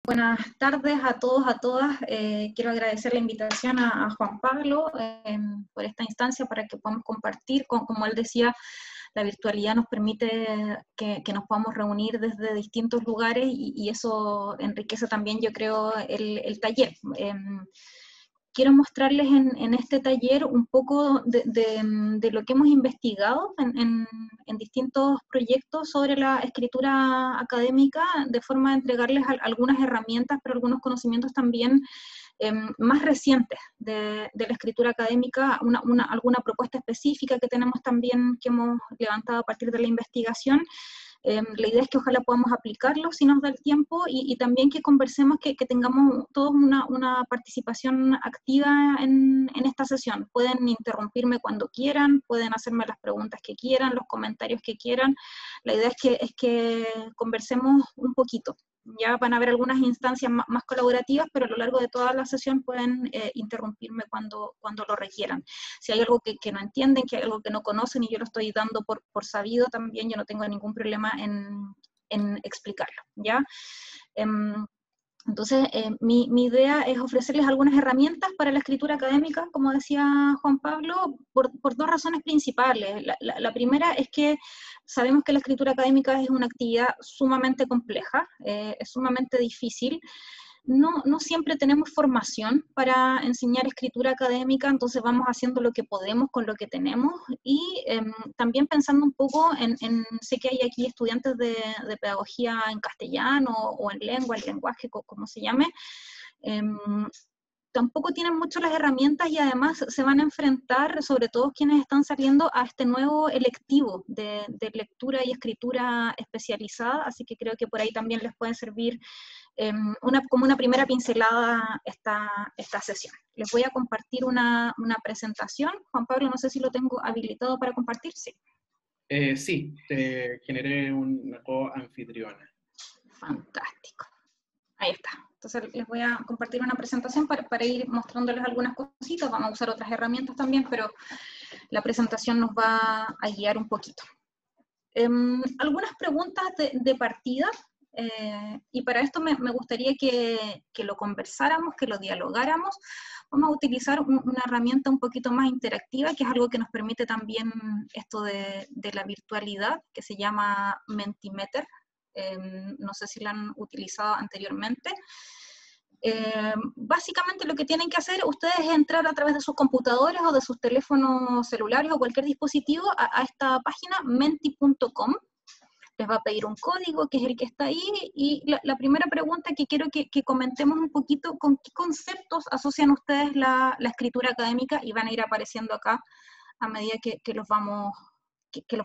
Buenas tardes a todos, a todas. Quiero agradecer la invitación a Juan Pablo por esta instancia para que podamos compartir. Como él decía, la virtualidad nos permite que nos podamos reunir desde distintos lugares y eso enriquece también, yo creo, el taller. Quiero mostrarles en este taller un poco de lo que hemos investigado en distintos proyectos sobre la escritura académica, de forma de entregarles algunas herramientas, pero algunos conocimientos también más recientes de la escritura académica, alguna propuesta específica que tenemos también, que hemos levantado a partir de la investigación. La idea es que ojalá podamos aplicarlo si nos da el tiempo y también que conversemos, que tengamos todos una participación activa en esta sesión. Pueden interrumpirme cuando quieran, pueden hacerme las preguntas que quieran, los comentarios que quieran. La idea es que conversemos un poquito. Ya van a haber algunas instancias más colaborativas, pero a lo largo de toda la sesión pueden interrumpirme cuando lo requieran. Si hay algo que no entienden, que hay algo que no conocen y yo lo estoy dando por sabido, también yo no tengo ningún problema en explicarlo, ¿ya? Entonces, mi idea es ofrecerles algunas herramientas para la escritura académica, como decía Juan Pablo, por dos razones principales. La primera es que sabemos que la escritura académica es una actividad sumamente compleja, es sumamente difícil. No siempre tenemos formación para enseñar escritura académica, entonces vamos haciendo lo que podemos con lo que tenemos y también pensando un poco sé que hay aquí estudiantes de pedagogía en castellano o en lengua, el lenguaje, como se llame, tampoco tienen mucho las herramientas y además se van a enfrentar, sobre todo quienes están saliendo, a este nuevo electivo de lectura y escritura especializada, así que creo que por ahí también les puede servir como una primera pincelada esta sesión. Les voy a compartir una presentación. Juan Pablo, no sé si lo tengo habilitado para compartir. Sí. Sí, te generé una co-anfitriona. Fantástico. Ahí está. Entonces les voy a compartir una presentación para ir mostrándoles algunas cositas. Vamos a usar otras herramientas también, pero la presentación nos va a guiar un poquito. Algunas preguntas de partida. Y para esto me gustaría que lo conversáramos, que lo dialogáramos. Vamos a utilizar una herramienta un poquito más interactiva, que es algo que nos permite también esto de la virtualidad, que se llama Mentimeter. No sé si la han utilizado anteriormente. Básicamente lo que tienen que hacer ustedes es entrar a través de sus computadores o de sus teléfonos celulares o cualquier dispositivo a esta página, menti.com. Les va a pedir un código, que es el que está ahí, y la primera pregunta que quiero que comentemos un poquito, ¿con qué conceptos asocian ustedes la escritura académica? Y van a ir apareciendo acá a medida que los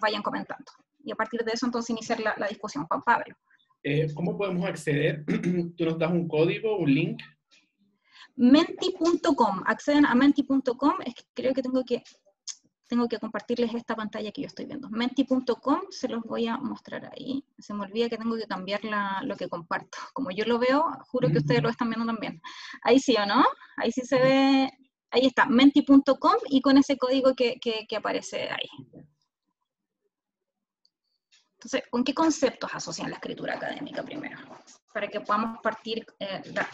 vayan comentando. Y a partir de eso, entonces, iniciar la discusión. Juan Pablo. ¿Cómo podemos acceder? ¿Tú nos das un código, un link? Menti.com, acceden a menti.com, creo que tengo que compartirles esta pantalla que yo estoy viendo. Menti.com, se los voy a mostrar ahí. Se me olvida que tengo que cambiar lo que comparto. Como yo lo veo, juro que ustedes lo están viendo también. Ahí sí, ¿o no? Ahí sí se ve, ahí está, menti.com y con ese código que aparece ahí. Entonces, ¿con qué conceptos asocian la escritura académica primero? Para que podamos partir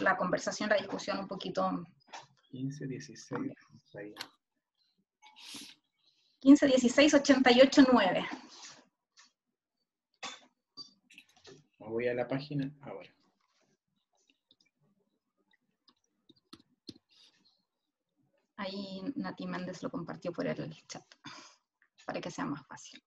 la conversación, la discusión un poquito. 15, 16, 15, 16, 88, 9. Voy a la página ahora. Ahí Nati Méndez lo compartió por el chat, para que sea más fácil.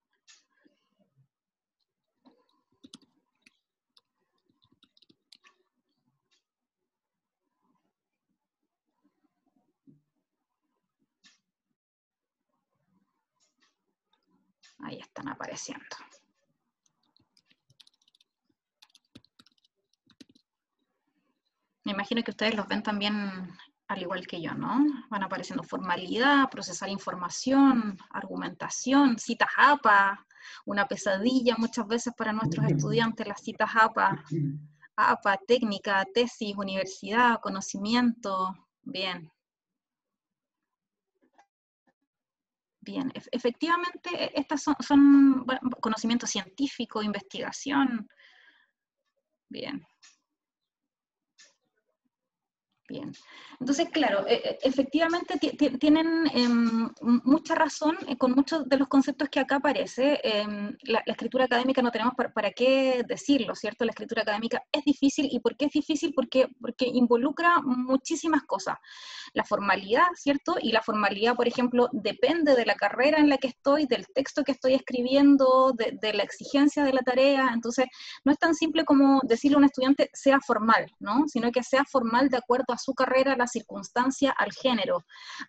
Ahí están apareciendo. Me imagino que ustedes los ven también al igual que yo, ¿no? Van apareciendo formalidad, procesar información, argumentación, citas APA, una pesadilla muchas veces para nuestros estudiantes, las citas APA, técnica, tesis, universidad, conocimiento. Bien. Bien, efectivamente, estas son conocimiento científico, investigación. Bien. Bien. Entonces, claro, efectivamente tienen mucha razón con muchos de los conceptos que acá aparece. La escritura académica no tenemos para qué decirlo, ¿cierto? La escritura académica es difícil. ¿Y por qué es difícil? Porque involucra muchísimas cosas. La formalidad, ¿cierto? Y la formalidad, por ejemplo, depende de la carrera en la que estoy, del texto que estoy escribiendo, de la exigencia de la tarea. Entonces, no es tan simple como decirle a un estudiante sea formal, ¿no? Sino que sea formal de acuerdo a su carrera, a la circunstancia, al género.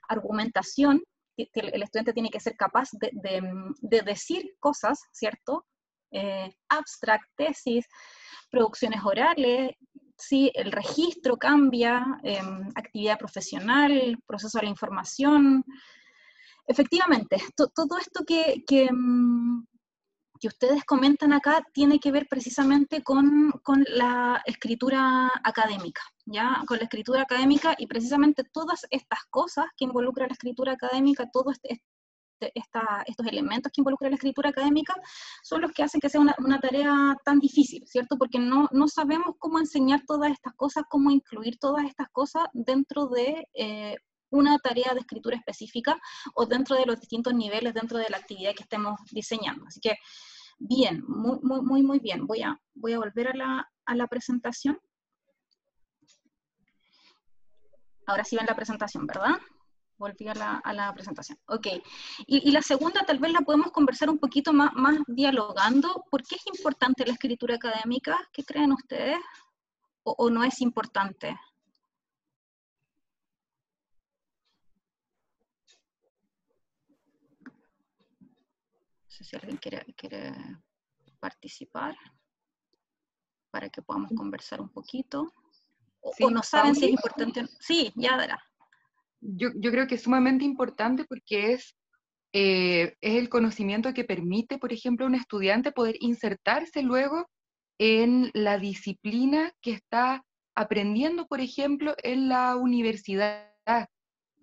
Argumentación, que el estudiante tiene que ser capaz de decir cosas, ¿cierto? Abstract, tesis, producciones orales, sí, el registro cambia, actividad profesional, proceso de la información. Efectivamente, todo esto que ustedes comentan acá tiene que ver precisamente con la escritura académica, ¿ya? Con la escritura académica y precisamente todas estas cosas que involucra la escritura académica, todos estos elementos que involucra la escritura académica, son los que hacen que sea una tarea tan difícil, ¿cierto? Porque no sabemos cómo enseñar todas estas cosas, cómo incluir todas estas cosas dentro de una tarea de escritura específica o dentro de los distintos niveles dentro de la actividad que estemos diseñando. Así que bien, muy bien. Voy a volver a la presentación. Ahora sí ven la presentación, ¿verdad? Volví a la presentación. Ok. Y la segunda tal vez la podemos conversar un poquito más dialogando. ¿Por qué es importante la escritura académica? ¿Qué creen ustedes? ¿O no es importante? No sé si alguien quiere participar para que podamos conversar un poquito. Sí, ¿O no saben si es Pauli, importante? Sí, ya dará. yo creo que es sumamente importante porque es el conocimiento que permite, por ejemplo, a un estudiante poder insertarse luego en la disciplina que está aprendiendo, por ejemplo, en la universidad.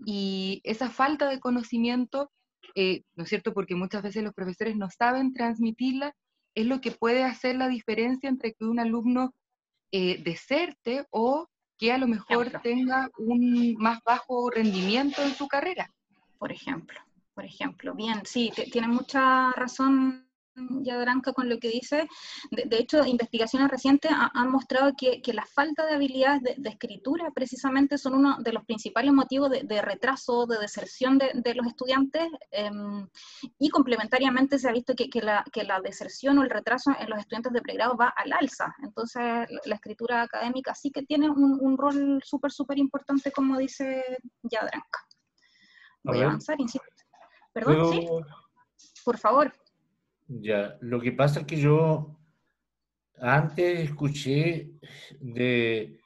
Y esa falta de conocimiento, ¿no es cierto? Porque muchas veces los profesores no saben transmitirla, es lo que puede hacer la diferencia entre que un alumno deserte o que a lo mejor Ejemplo. tenga un más bajo rendimiento en su carrera. Por ejemplo, bien, sí, tiene mucha razón Yadranka con lo que dice. De hecho, investigaciones recientes han mostrado que la falta de habilidades de escritura precisamente son uno de los principales motivos de retraso, de deserción de los estudiantes, y complementariamente se ha visto que la deserción o el retraso en los estudiantes de pregrado va al alza. Entonces, la escritura académica sí que tiene un rol súper importante, como dice Yadranka. Voy a avanzar, insisto. ¿Perdón? ¿Sí? Por favor. Ya, lo que pasa es que yo antes escuché de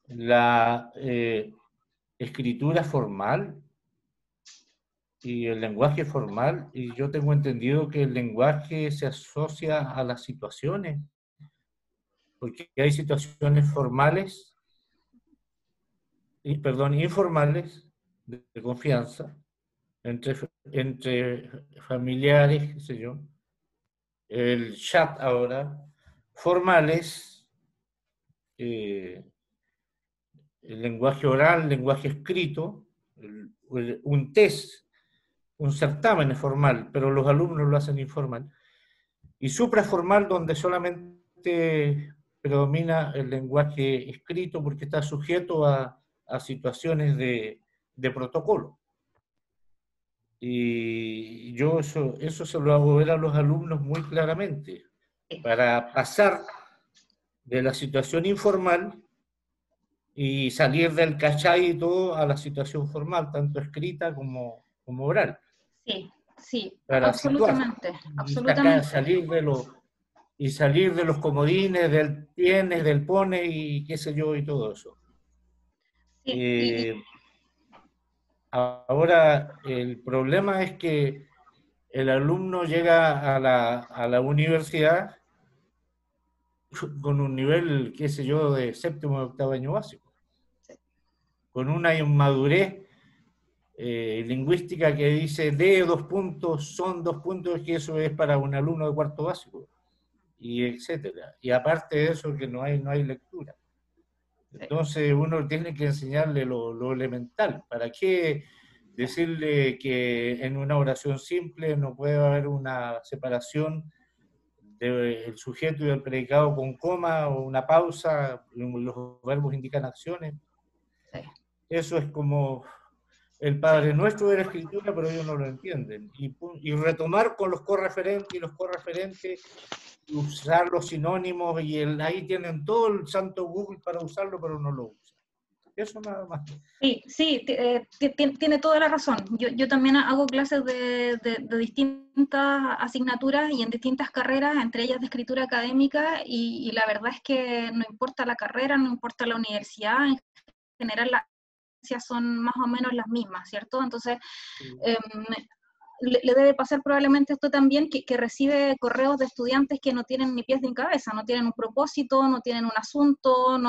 la escritura formal y el lenguaje formal, y yo tengo entendido que el lenguaje se asocia a las situaciones, porque hay situaciones formales, informales, de confianza, entre familiares, qué sé yo, el chat ahora, formales, el lenguaje oral, lenguaje escrito, un test, un certamen es formal, pero los alumnos lo hacen informal, y supraformal donde solamente predomina el lenguaje escrito porque está sujeto a situaciones de protocolo. Y yo eso se lo hago ver a los alumnos muy claramente, para pasar de la situación informal y salir del cachai y todo a la situación formal, tanto escrita como oral. Sí, Para absolutamente, situar, salir de los comodines, del tienes, del pone y qué sé yo y todo eso. Sí, Ahora, el problema es que el alumno llega a la universidad con un nivel, qué sé yo, de séptimo o octavo año básico, con una inmadurez lingüística que dice de 2 puntos, son 2 puntos, que eso es para un alumno de cuarto básico, y etcétera. Y aparte de eso, que no hay lectura. Entonces uno tiene que enseñarle lo elemental. ¿Para qué decirle que en una oración simple no puede haber una separación del sujeto y del predicado con coma o una pausa? Los verbos indican acciones. Sí. Eso es como el Padre Nuestro de la Escritura, pero ellos no lo entienden. Y retomar con los correferentes y los correferentes, usar los sinónimos, ahí tienen todo el santo Google para usarlo, pero no lo usan. Eso nada más. Sí, sí, tiene toda la razón. Yo también hago clases de distintas asignaturas y en distintas carreras, entre ellas de escritura académica, y la verdad es que no importa la carrera, no importa la universidad, en general las ciencias son más o menos las mismas, ¿cierto? Entonces, le debe pasar probablemente esto también, que recibe correos de estudiantes que no tienen ni pies ni cabeza, no tienen un propósito, no tienen un asunto,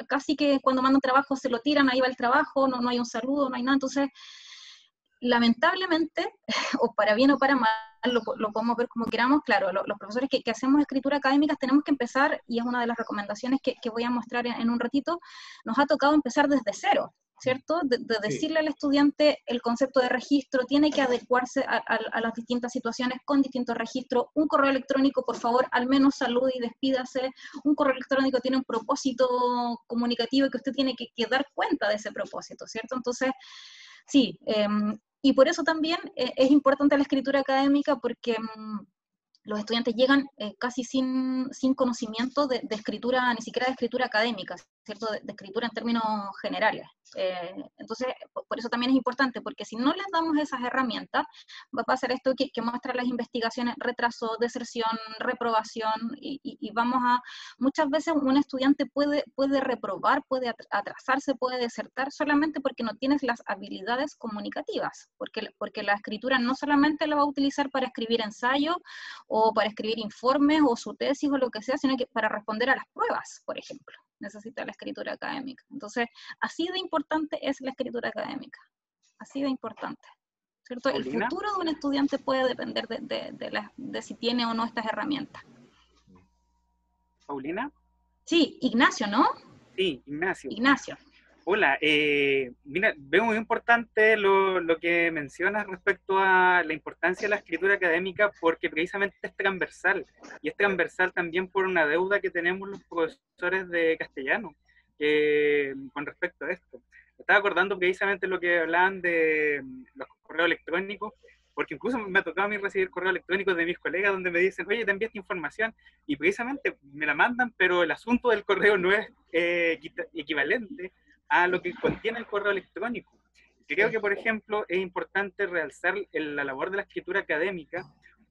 casi que cuando mandan trabajo se lo tiran, ahí va el trabajo, no hay un saludo, no hay nada. Entonces, lamentablemente, o para bien o para mal, lo podemos ver como queramos, claro, los profesores que hacemos escritura académica tenemos que empezar, y es una de las recomendaciones que voy a mostrar en un ratito, nos ha tocado empezar desde cero, ¿cierto? De decirle al estudiante el concepto de registro, tiene que adecuarse a las distintas situaciones con distintos registros. Un correo electrónico, por favor, al menos salude y despídase. Un correo electrónico tiene un propósito comunicativo que usted tiene que dar cuenta de ese propósito, ¿cierto? Entonces, sí, y por eso también es importante la escritura académica, porque los estudiantes llegan casi sin conocimiento de escritura, ni siquiera de escritura académica, ¿cierto? De escritura en términos generales. Entonces, por eso también es importante, porque si no les damos esas herramientas, va a pasar esto que muestran las investigaciones: retraso, deserción, reprobación, y vamos a, muchas veces un estudiante puede reprobar, puede atrasarse, puede desertar solamente porque no tienes las habilidades comunicativas, porque la escritura no solamente la va a utilizar para escribir ensayos, o para escribir informes, o su tesis, o lo que sea, sino que para responder a las pruebas, por ejemplo, necesita la escritura académica. Entonces, así de importante es la escritura académica, así de importante, ¿cierto? El Paulina. futuro de un estudiante puede depender de si tiene o no estas herramientas. Paulina. Sí, Ignacio, ¿no? Sí, Ignacio. Ignacio. Hola, mira, veo muy importante lo que mencionas respecto a la importancia de la escritura académica, porque precisamente es transversal, y es transversal también por una deuda que tenemos los profesores de castellano con respecto a esto. Me estaba acordando precisamente lo que hablaban de los correos electrónicos, porque incluso me ha tocado a mí recibir correos electrónicos de mis colegas donde me dicen: oye, te envié esta información, y precisamente me la mandan, pero el asunto del correo no es equivalente a lo que contiene el correo electrónico. Creo que, por ejemplo, es importante realzar la labor de la escritura académica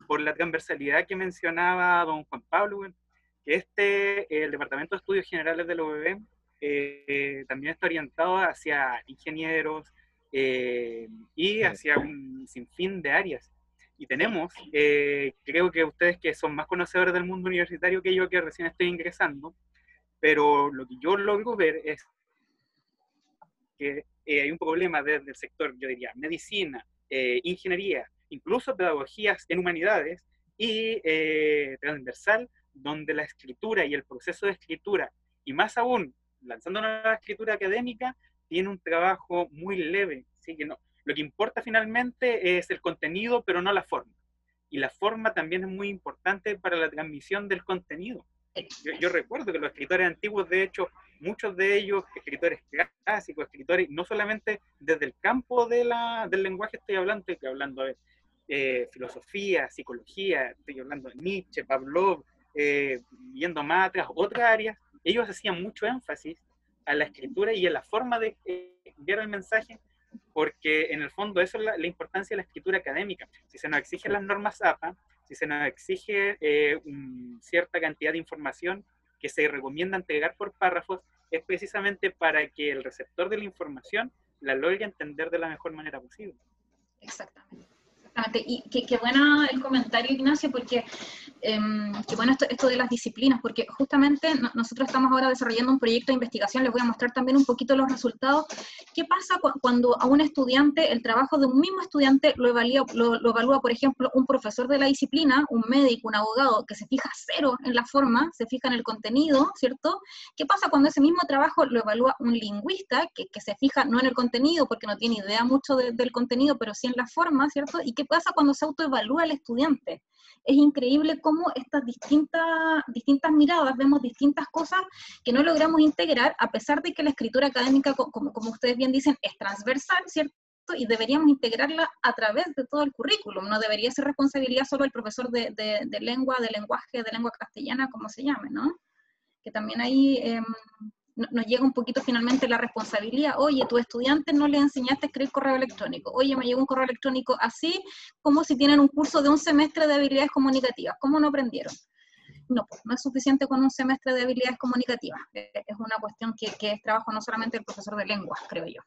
por la transversalidad que mencionaba don Juan Pablo, que el Departamento de Estudios Generales de la UBB también está orientado hacia ingenieros y hacia un sinfín de áreas. Y tenemos, creo que ustedes que son más conocedores del mundo universitario que yo, que recién estoy ingresando, pero lo que yo logro ver es que hay un problema desde el sector, yo diría, medicina, ingeniería, incluso pedagogías en humanidades y transversal, donde la escritura y el proceso de escritura, y más aún, lanzándonos a la escritura académica, tiene un trabajo muy leve, ¿sí? Que no, lo que importa finalmente es el contenido, pero no la forma. Y la forma también es muy importante para la transmisión del contenido. Yo recuerdo que los escritores antiguos, de hecho, muchos de ellos, escritores clásicos, escritores, no solamente desde el campo del lenguaje estoy hablando de filosofía, psicología, estoy hablando de Nietzsche, Pavlov, yendo más atrás, otras áreas, ellos hacían mucho énfasis a la escritura y a la forma de enviar el mensaje, porque en el fondo eso es la importancia de la escritura académica. Si se nos exigen las normas APA, si se nos exige cierta cantidad de información que se recomienda entregar por párrafos, es precisamente para que el receptor de la información la logre entender de la mejor manera posible. Exactamente. Y qué buena el comentario, Ignacio, porque qué bueno esto de las disciplinas, porque justamente nosotros estamos ahora desarrollando un proyecto de investigación, les voy a mostrar también un poquito los resultados. ¿Qué pasa cuando a un estudiante, el trabajo de un mismo estudiante lo evalúa, por ejemplo, un profesor de la disciplina, un médico, un abogado, que se fija cero en la forma, se fija en el contenido, ¿cierto? ¿Qué pasa cuando ese mismo trabajo lo evalúa un lingüista, que se fija no en el contenido, porque no tiene idea mucho del contenido, pero sí en la forma, ¿cierto? ¿Y qué pasa cuando se autoevalúa al estudiante? Es increíble cómo estas distintas miradas, vemos distintas cosas que no logramos integrar, a pesar de que la escritura académica, como ustedes bien dicen, es transversal, ¿cierto? Y deberíamos integrarla a través de todo el currículum, no debería ser responsabilidad solo del profesor de lengua, de lenguaje, de lengua castellana, como se llame, ¿no? Que también ahí nos llega un poquito finalmente la responsabilidad. Oye, tu estudiante no le enseñaste a escribir correo electrónico. Oye, me llegó un correo electrónico así, como si tienen un curso de un semestre de habilidades comunicativas. ¿Cómo no aprendieron? No, pues no es suficiente con un semestre de habilidades comunicativas. Es una cuestión que es trabajo no solamente del profesor de lenguas, creo yo.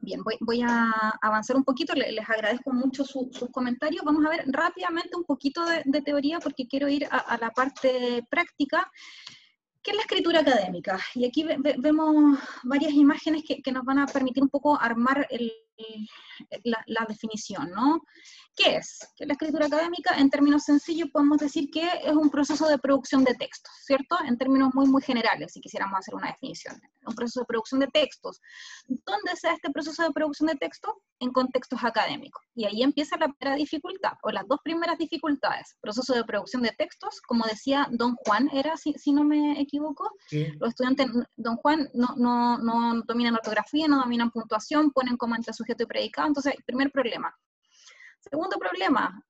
Bien, voy a avanzar un poquito, les agradezco mucho sus comentarios. Vamos a ver rápidamente un poquito de teoría, porque quiero ir a la parte práctica. ¿Qué es la escritura académica? Y aquí vemos varias imágenes que nos van a permitir un poco armar la definición, ¿no? ¿Qué es? ¿Qué es la escritura académica? En términos sencillos podemos decir que es un proceso de producción de textos, ¿cierto? En términos muy generales, si quisiéramos hacer una definición. Un proceso de producción de textos. ¿Dónde se da este proceso de producción de textos? En contextos académicos. Y ahí empieza la primera dificultad, o las dos primeras dificultades. Proceso de producción de textos, como decía Don Juan, era, si no me equivoco, Sí. los estudiantes, Don Juan, no dominan ortografía, no dominan puntuación, ponen como ante sujeto y predicado, entonces, primer problema. Segundo problema,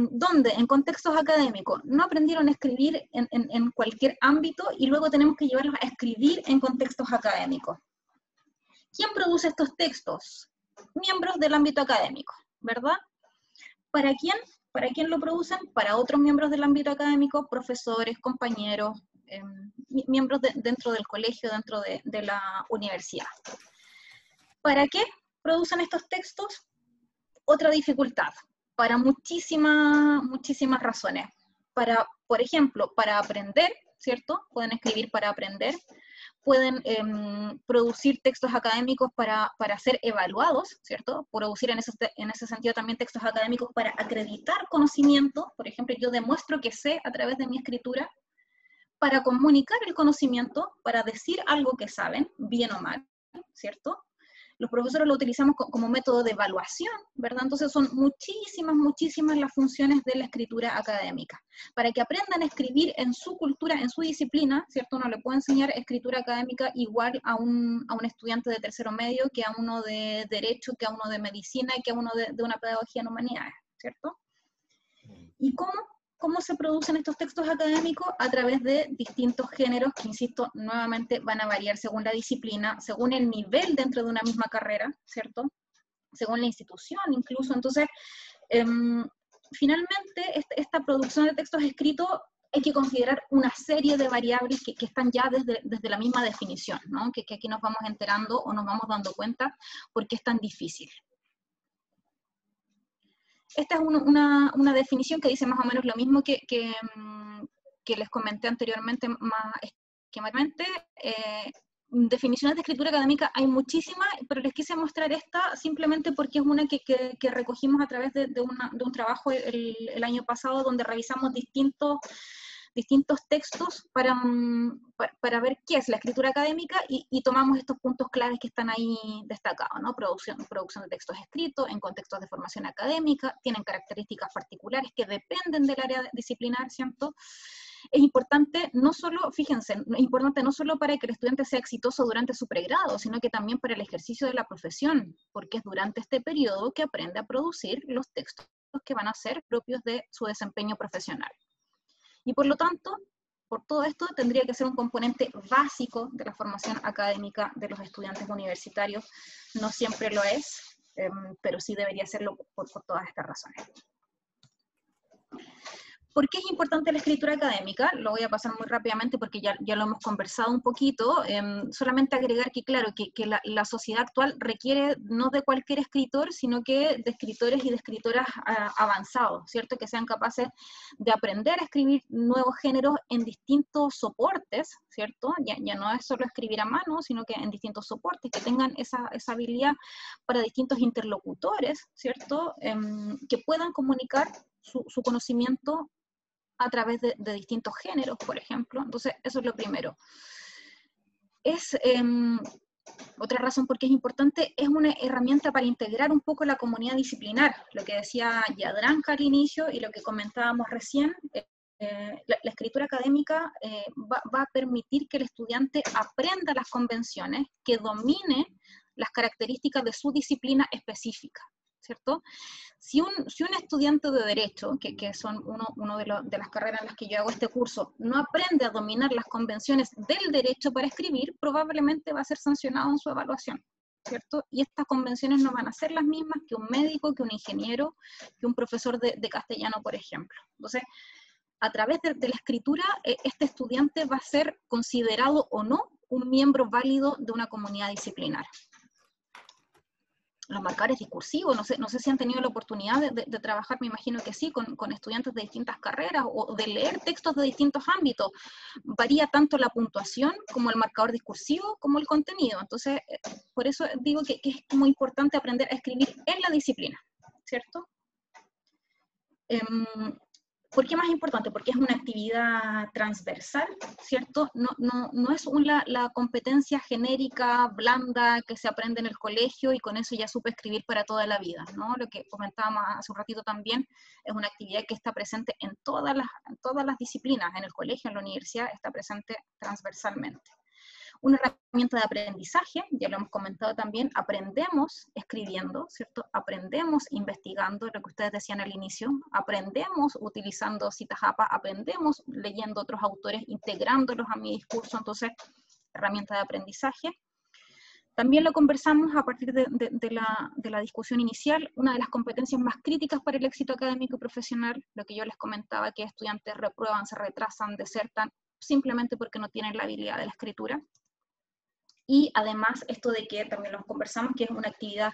¿dónde? En contextos académicos. No aprendieron a escribir en cualquier ámbito y luego tenemos que llevarlos a escribir en contextos académicos. ¿Quién produce estos textos? Miembros del ámbito académico, ¿verdad? ¿Para quién? ¿Para quién lo producen? Para otros miembros del ámbito académico, profesores, compañeros, miembros dentro del colegio, dentro de la universidad. ¿Para qué producen estos textos? Otra dificultad, para muchísimas razones. Por ejemplo, para aprender, ¿cierto? Pueden escribir para aprender, pueden producir textos académicos para ser evaluados, ¿cierto? Producir en ese sentido también textos académicos para acreditar conocimiento, por ejemplo, yo demuestro que sé a través de mi escritura, para comunicar el conocimiento, para decir algo que saben, bien o mal, ¿cierto? Los profesores lo utilizamos como método de evaluación, ¿verdad? Entonces son muchísimas las funciones de la escritura académica. Para que aprendan a escribir en su cultura, en su disciplina, ¿cierto? No le puedo enseñar escritura académica igual a un estudiante de tercero medio, que a uno de derecho, que a uno de medicina, que a uno de una pedagogía en humanidades, ¿cierto? ¿Y cómo se producen estos textos académicos? A través de distintos géneros que, insisto, nuevamente van a variar según la disciplina, según el nivel dentro de una misma carrera, ¿cierto? Según la institución incluso. Entonces, finalmente, esta producción de textos escritos hay que considerar una serie de variables que están ya desde la misma definición, ¿no? Que aquí nos vamos enterando o nos vamos dando cuenta por qué es tan difícil. Esta es una definición que dice más o menos lo mismo que les comenté anteriormente, más esquemáticamente. Definiciones de escritura académica hay muchísimas, pero les quise mostrar esta simplemente porque es una que recogimos a través de un trabajo el año pasado, donde revisamos distintos textos para ver qué es la escritura académica y tomamos estos puntos claves que están ahí destacados, ¿no? Producción de textos escritos en contextos de formación académica, tienen características particulares que dependen del área disciplinar, ¿cierto? Es importante no solo, fíjense, es importante no solo para que el estudiante sea exitoso durante su pregrado, sino que también para el ejercicio de la profesión, porque es durante este periodo que aprende a producir los textos que van a ser propios de su desempeño profesional. Y por lo tanto, por todo esto tendría que ser un componente básico de la formación académica de los estudiantes universitarios. No siempre lo es, pero sí debería serlo por todas estas razones. ¿Por qué es importante la escritura académica? Lo voy a pasar muy rápidamente porque ya lo hemos conversado un poquito. Solamente agregar que, claro, que la sociedad actual requiere no de cualquier escritor, sino que de escritores y de escritoras avanzados, ¿cierto? Que sean capaces de aprender a escribir nuevos géneros en distintos soportes, ¿cierto? Ya no es solo escribir a mano, sino que en distintos soportes, que tengan esa habilidad para distintos interlocutores, ¿cierto? Que puedan comunicar su conocimiento a través de distintos géneros, por ejemplo. Entonces, eso es lo primero. Otra razón por qué es importante, es una herramienta para integrar un poco la comunidad disciplinar, lo que decía Jadranka al inicio y lo que comentábamos recién. La escritura académica va a permitir que el estudiante aprenda las convenciones, que domine las características de su disciplina específica, ¿cierto? Si un estudiante de Derecho, que son uno de las carreras en las que yo hago este curso, no aprende a dominar las convenciones del derecho para escribir, probablemente va a ser sancionado en su evaluación, ¿cierto? Y estas convenciones no van a ser las mismas que un médico, que un ingeniero, que un profesor de castellano, por ejemplo. Entonces, a través de la escritura, este estudiante va a ser considerado o no un miembro válido de una comunidad disciplinar. Los marcadores discursivos, no sé si han tenido la oportunidad de trabajar, me imagino que sí, con estudiantes de distintas carreras o de leer textos de distintos ámbitos. Varía tanto la puntuación como el marcador discursivo como el contenido. Entonces, por eso digo que es muy importante aprender a escribir en la disciplina, ¿cierto? ¿Por qué más importante? Porque es una actividad transversal, ¿cierto? No es la competencia genérica, blanda, que se aprende en el colegio y con eso ya supe escribir para toda la vida, ¿no? Lo que comentábamos hace un ratito también, es una actividad que está presente en todas las disciplinas, en el colegio, en la universidad, está presente transversalmente. Una herramienta de aprendizaje, ya lo hemos comentado también, aprendemos escribiendo, ¿cierto? Aprendemos investigando, lo que ustedes decían al inicio, aprendemos utilizando citas APA, aprendemos leyendo otros autores, integrándolos a mi discurso, entonces, herramienta de aprendizaje. También lo conversamos a partir de la discusión inicial, una de las competencias más críticas para el éxito académico y profesional, lo que yo les comentaba, que estudiantes reprueban, se retrasan, desertan, simplemente porque no tienen la habilidad de la escritura. Y además esto de que también lo conversamos, que es una actividad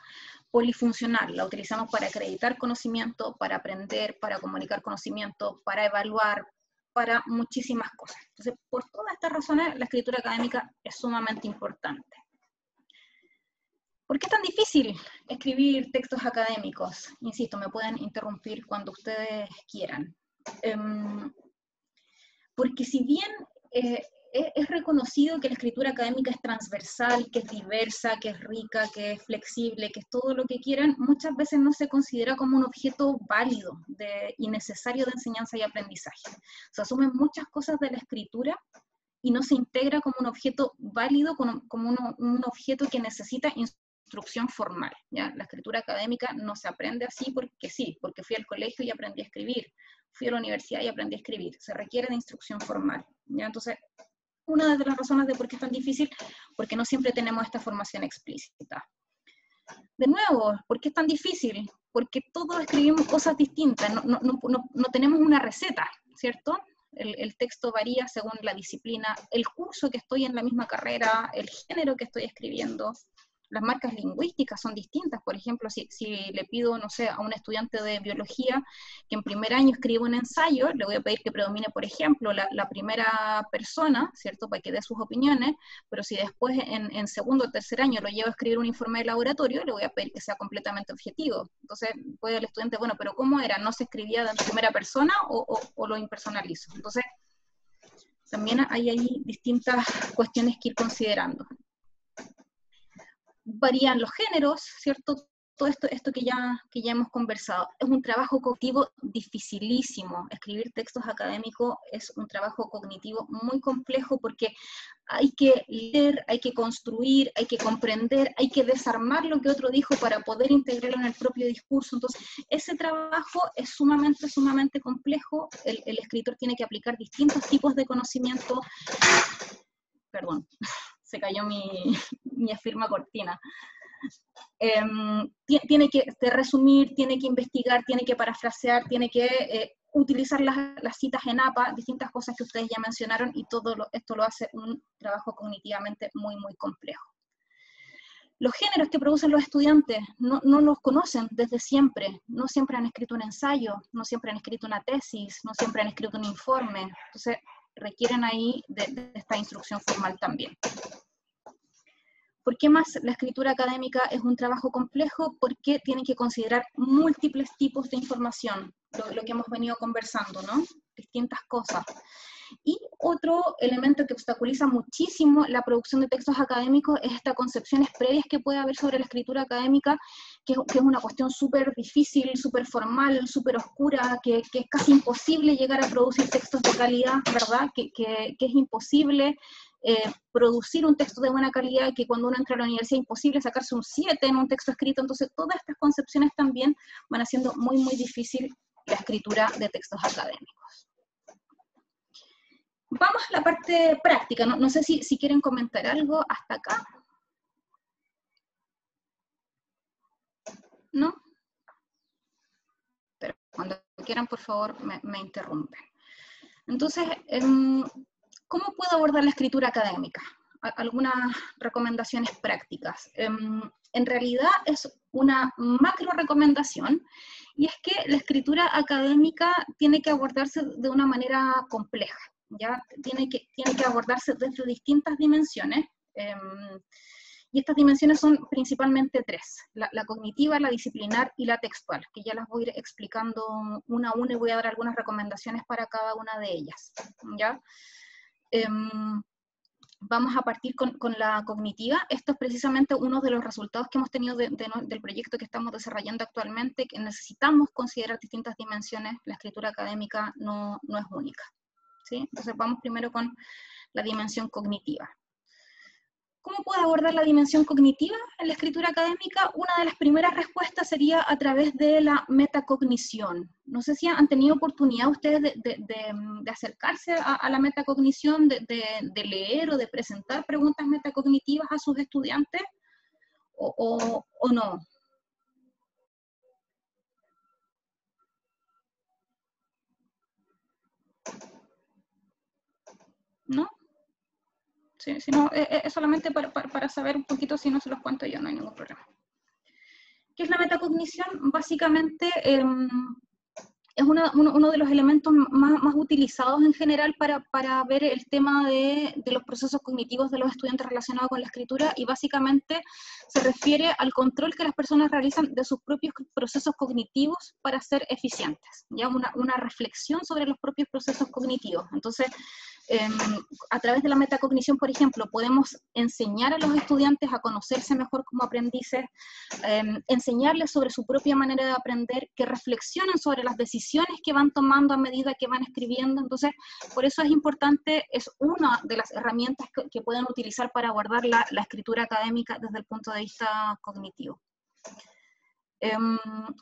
polifuncional, la utilizamos para acreditar conocimiento, para aprender, para comunicar conocimiento, para evaluar, para muchísimas cosas. Entonces, por todas estas razones, la escritura académica es sumamente importante. ¿Por qué es tan difícil escribir textos académicos? Insisto, me pueden interrumpir cuando ustedes quieran. Porque si bien es reconocido que la escritura académica es transversal, que es diversa, que es rica, que es flexible, que es todo lo que quieran, muchas veces no se considera como un objeto válido y necesario de enseñanza y aprendizaje. Se asumen muchas cosas de la escritura y no se integra como un objeto válido, como un objeto que necesita instrucción formal, ¿ya? La escritura académica no se aprende así porque sí, porque fui al colegio y aprendí a escribir, fui a la universidad y aprendí a escribir, se requiere de instrucción formal, ¿ya? Entonces, una de las razones de por qué es tan difícil, porque no siempre tenemos esta formación explícita. De nuevo, ¿por qué es tan difícil? Porque todos escribimos cosas distintas, no tenemos una receta, ¿cierto? El texto varía según la disciplina, el curso que estoy en la misma carrera, el género que estoy escribiendo. Las marcas lingüísticas son distintas. Por ejemplo, si le pido, no sé, a un estudiante de biología que en primer año escriba un ensayo, le voy a pedir que predomine, por ejemplo, la primera persona, ¿cierto?, para que dé sus opiniones, pero si después en segundo o tercer año lo llevo a escribir un informe de laboratorio, le voy a pedir que sea completamente objetivo. Entonces, puede el estudiante, bueno, pero ¿cómo era? ¿No se escribía de primera persona o lo impersonalizo? Entonces, también hay ahí distintas cuestiones que ir considerando. Varían los géneros, ¿cierto? Todo esto que ya hemos conversado. Es un trabajo cognitivo dificilísimo. Escribir textos académicos es un trabajo cognitivo muy complejo porque hay que leer, hay que construir, hay que comprender, hay que desarmar lo que otro dijo para poder integrarlo en el propio discurso. Entonces, ese trabajo es sumamente complejo. El escritor tiene que aplicar distintos tipos de conocimiento. Perdón, se cayó mi firma cortina. Tiene que resumir, tiene que investigar, tiene que parafrasear, tiene que utilizar las citas en APA, distintas cosas que ustedes ya mencionaron, y esto lo hace un trabajo cognitivamente muy, muy complejo. Los géneros que producen los estudiantes no los conocen desde siempre, no siempre han escrito un ensayo, no siempre han escrito una tesis, no siempre han escrito un informe, entonces requieren ahí de esta instrucción formal también. ¿Por qué más la escritura académica es un trabajo complejo? Porque tienen que considerar múltiples tipos de información, lo que hemos venido conversando, ¿no? Distintas cosas. Y otro elemento que obstaculiza muchísimo la producción de textos académicos es estas concepciones previas que puede haber sobre la escritura académica, que es una cuestión súper difícil, súper formal, súper oscura, que es casi imposible llegar a producir textos de calidad, ¿verdad? Que es imposible producir un texto de buena calidad, que cuando uno entra a la universidad es imposible sacarse un 7 en un texto escrito. Entonces todas estas concepciones también van haciendo muy, muy difícil la escritura de textos académicos. Vamos a la parte práctica. No sé si quieren comentar algo hasta acá. ¿No? Pero cuando quieran, por favor, me interrumpen. Entonces, ¿cómo puedo abordar la escritura académica? Algunas recomendaciones prácticas. En realidad es una macro recomendación, y es que la escritura académica tiene que abordarse de una manera compleja. ¿Ya? Tiene que abordarse desde distintas dimensiones, y estas dimensiones son principalmente tres: la cognitiva, la disciplinar y la textual, que ya las voy a ir explicando una a una y voy a dar algunas recomendaciones para cada una de ellas. ¿Ya? Vamos a partir con la cognitiva. Esto es precisamente uno de los resultados que hemos tenido del proyecto que estamos desarrollando actualmente, que necesitamos considerar distintas dimensiones. La escritura académica no es única. ¿Sí? Entonces vamos primero con la dimensión cognitiva. ¿Cómo puedo abordar la dimensión cognitiva en la escritura académica? Una de las primeras respuestas sería a través de la metacognición. No sé si han tenido oportunidad ustedes de acercarse a la metacognición, de leer o de presentar preguntas metacognitivas a sus estudiantes, o no. ¿No? Sí, si no, es solamente para saber un poquito, si no se los cuento yo, no hay ningún problema. ¿Qué es la metacognición? Básicamente es uno de los elementos más utilizados en general para ver el tema de los procesos cognitivos de los estudiantes relacionados con la escritura, y básicamente se refiere al control que las personas realizan de sus propios procesos cognitivos para ser eficientes, ¿ya? Una reflexión sobre los propios procesos cognitivos. Entonces, a través de la metacognición, por ejemplo, podemos enseñar a los estudiantes a conocerse mejor como aprendices, enseñarles sobre su propia manera de aprender, que reflexionen sobre las decisiones que van tomando a medida que van escribiendo. Entonces, por eso es importante, es una de las herramientas que pueden utilizar para abordar la escritura académica desde el punto de vista cognitivo.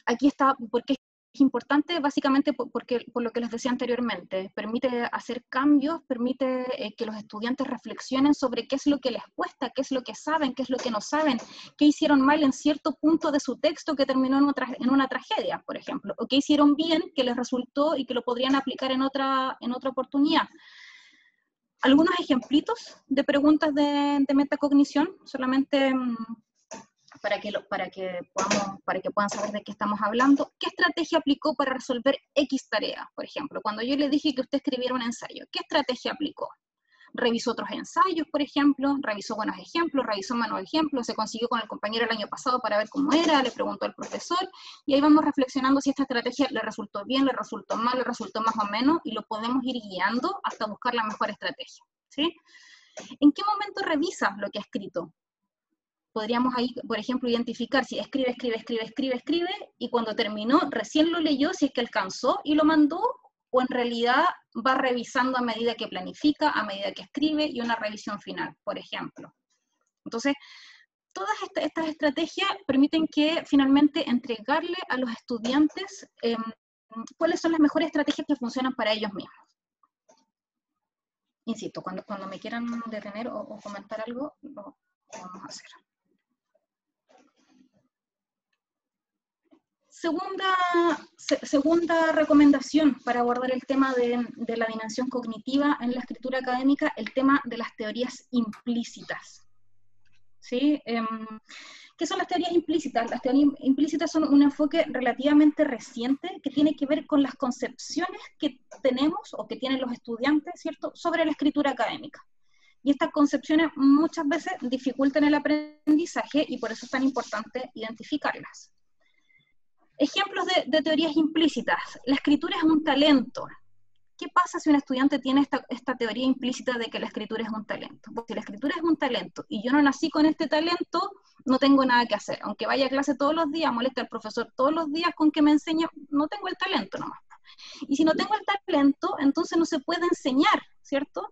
Aquí está, porque es importante, básicamente por lo que les decía anteriormente, permite hacer cambios, permite que los estudiantes reflexionen sobre qué es lo que les cuesta, qué es lo que saben, qué es lo que no saben, qué hicieron mal en cierto punto de su texto que terminó en una tragedia, por ejemplo, o qué hicieron bien, que les resultó y que lo podrían aplicar en otra oportunidad. Algunos ejemplitos de preguntas de metacognición, solamente para que puedan saber de qué estamos hablando. ¿Qué estrategia aplicó para resolver X tarea? Por ejemplo, cuando yo le dije que usted escribiera un ensayo, ¿qué estrategia aplicó? ¿Revisó otros ensayos, por ejemplo? ¿Revisó buenos ejemplos? ¿Revisó malos ejemplos? ¿Se consiguió con el compañero el año pasado para ver cómo era? ¿Le preguntó al profesor? Y ahí vamos reflexionando si esta estrategia le resultó bien, le resultó mal, le resultó más o menos, y lo podemos ir guiando hasta buscar la mejor estrategia, ¿sí? ¿En qué momento revisa lo que ha escrito? Podríamos ahí, por ejemplo, identificar si escribe, y cuando terminó, recién lo leyó, si es que alcanzó y lo mandó, o en realidad va revisando a medida que planifica, a medida que escribe, y una revisión final, por ejemplo. Entonces, todas estas estrategias permiten que finalmente entregarle a los estudiantes cuáles son las mejores estrategias que funcionan para ellos mismos. Insisto, cuando me quieran detener o comentar algo, lo vamos a hacer. Segunda recomendación para abordar el tema de la dimensión cognitiva en la escritura académica, el tema de las teorías implícitas. ¿Sí? ¿Qué son las teorías implícitas? Las teorías implícitas son un enfoque relativamente reciente que tiene que ver con las concepciones que tenemos o que tienen los estudiantes, ¿cierto?, sobre la escritura académica. Y estas concepciones muchas veces dificultan el aprendizaje y por eso es tan importante identificarlas. Ejemplos de teorías implícitas. La escritura es un talento. ¿Qué pasa si un estudiante tiene esta teoría implícita de que la escritura es un talento? Pues si la escritura es un talento y yo no nací con este talento, no tengo nada que hacer. Aunque vaya a clase todos los días, moleste al profesor todos los días con que me enseñe, no tengo el talento nomás. Y si no tengo el talento, entonces no se puede enseñar, ¿cierto?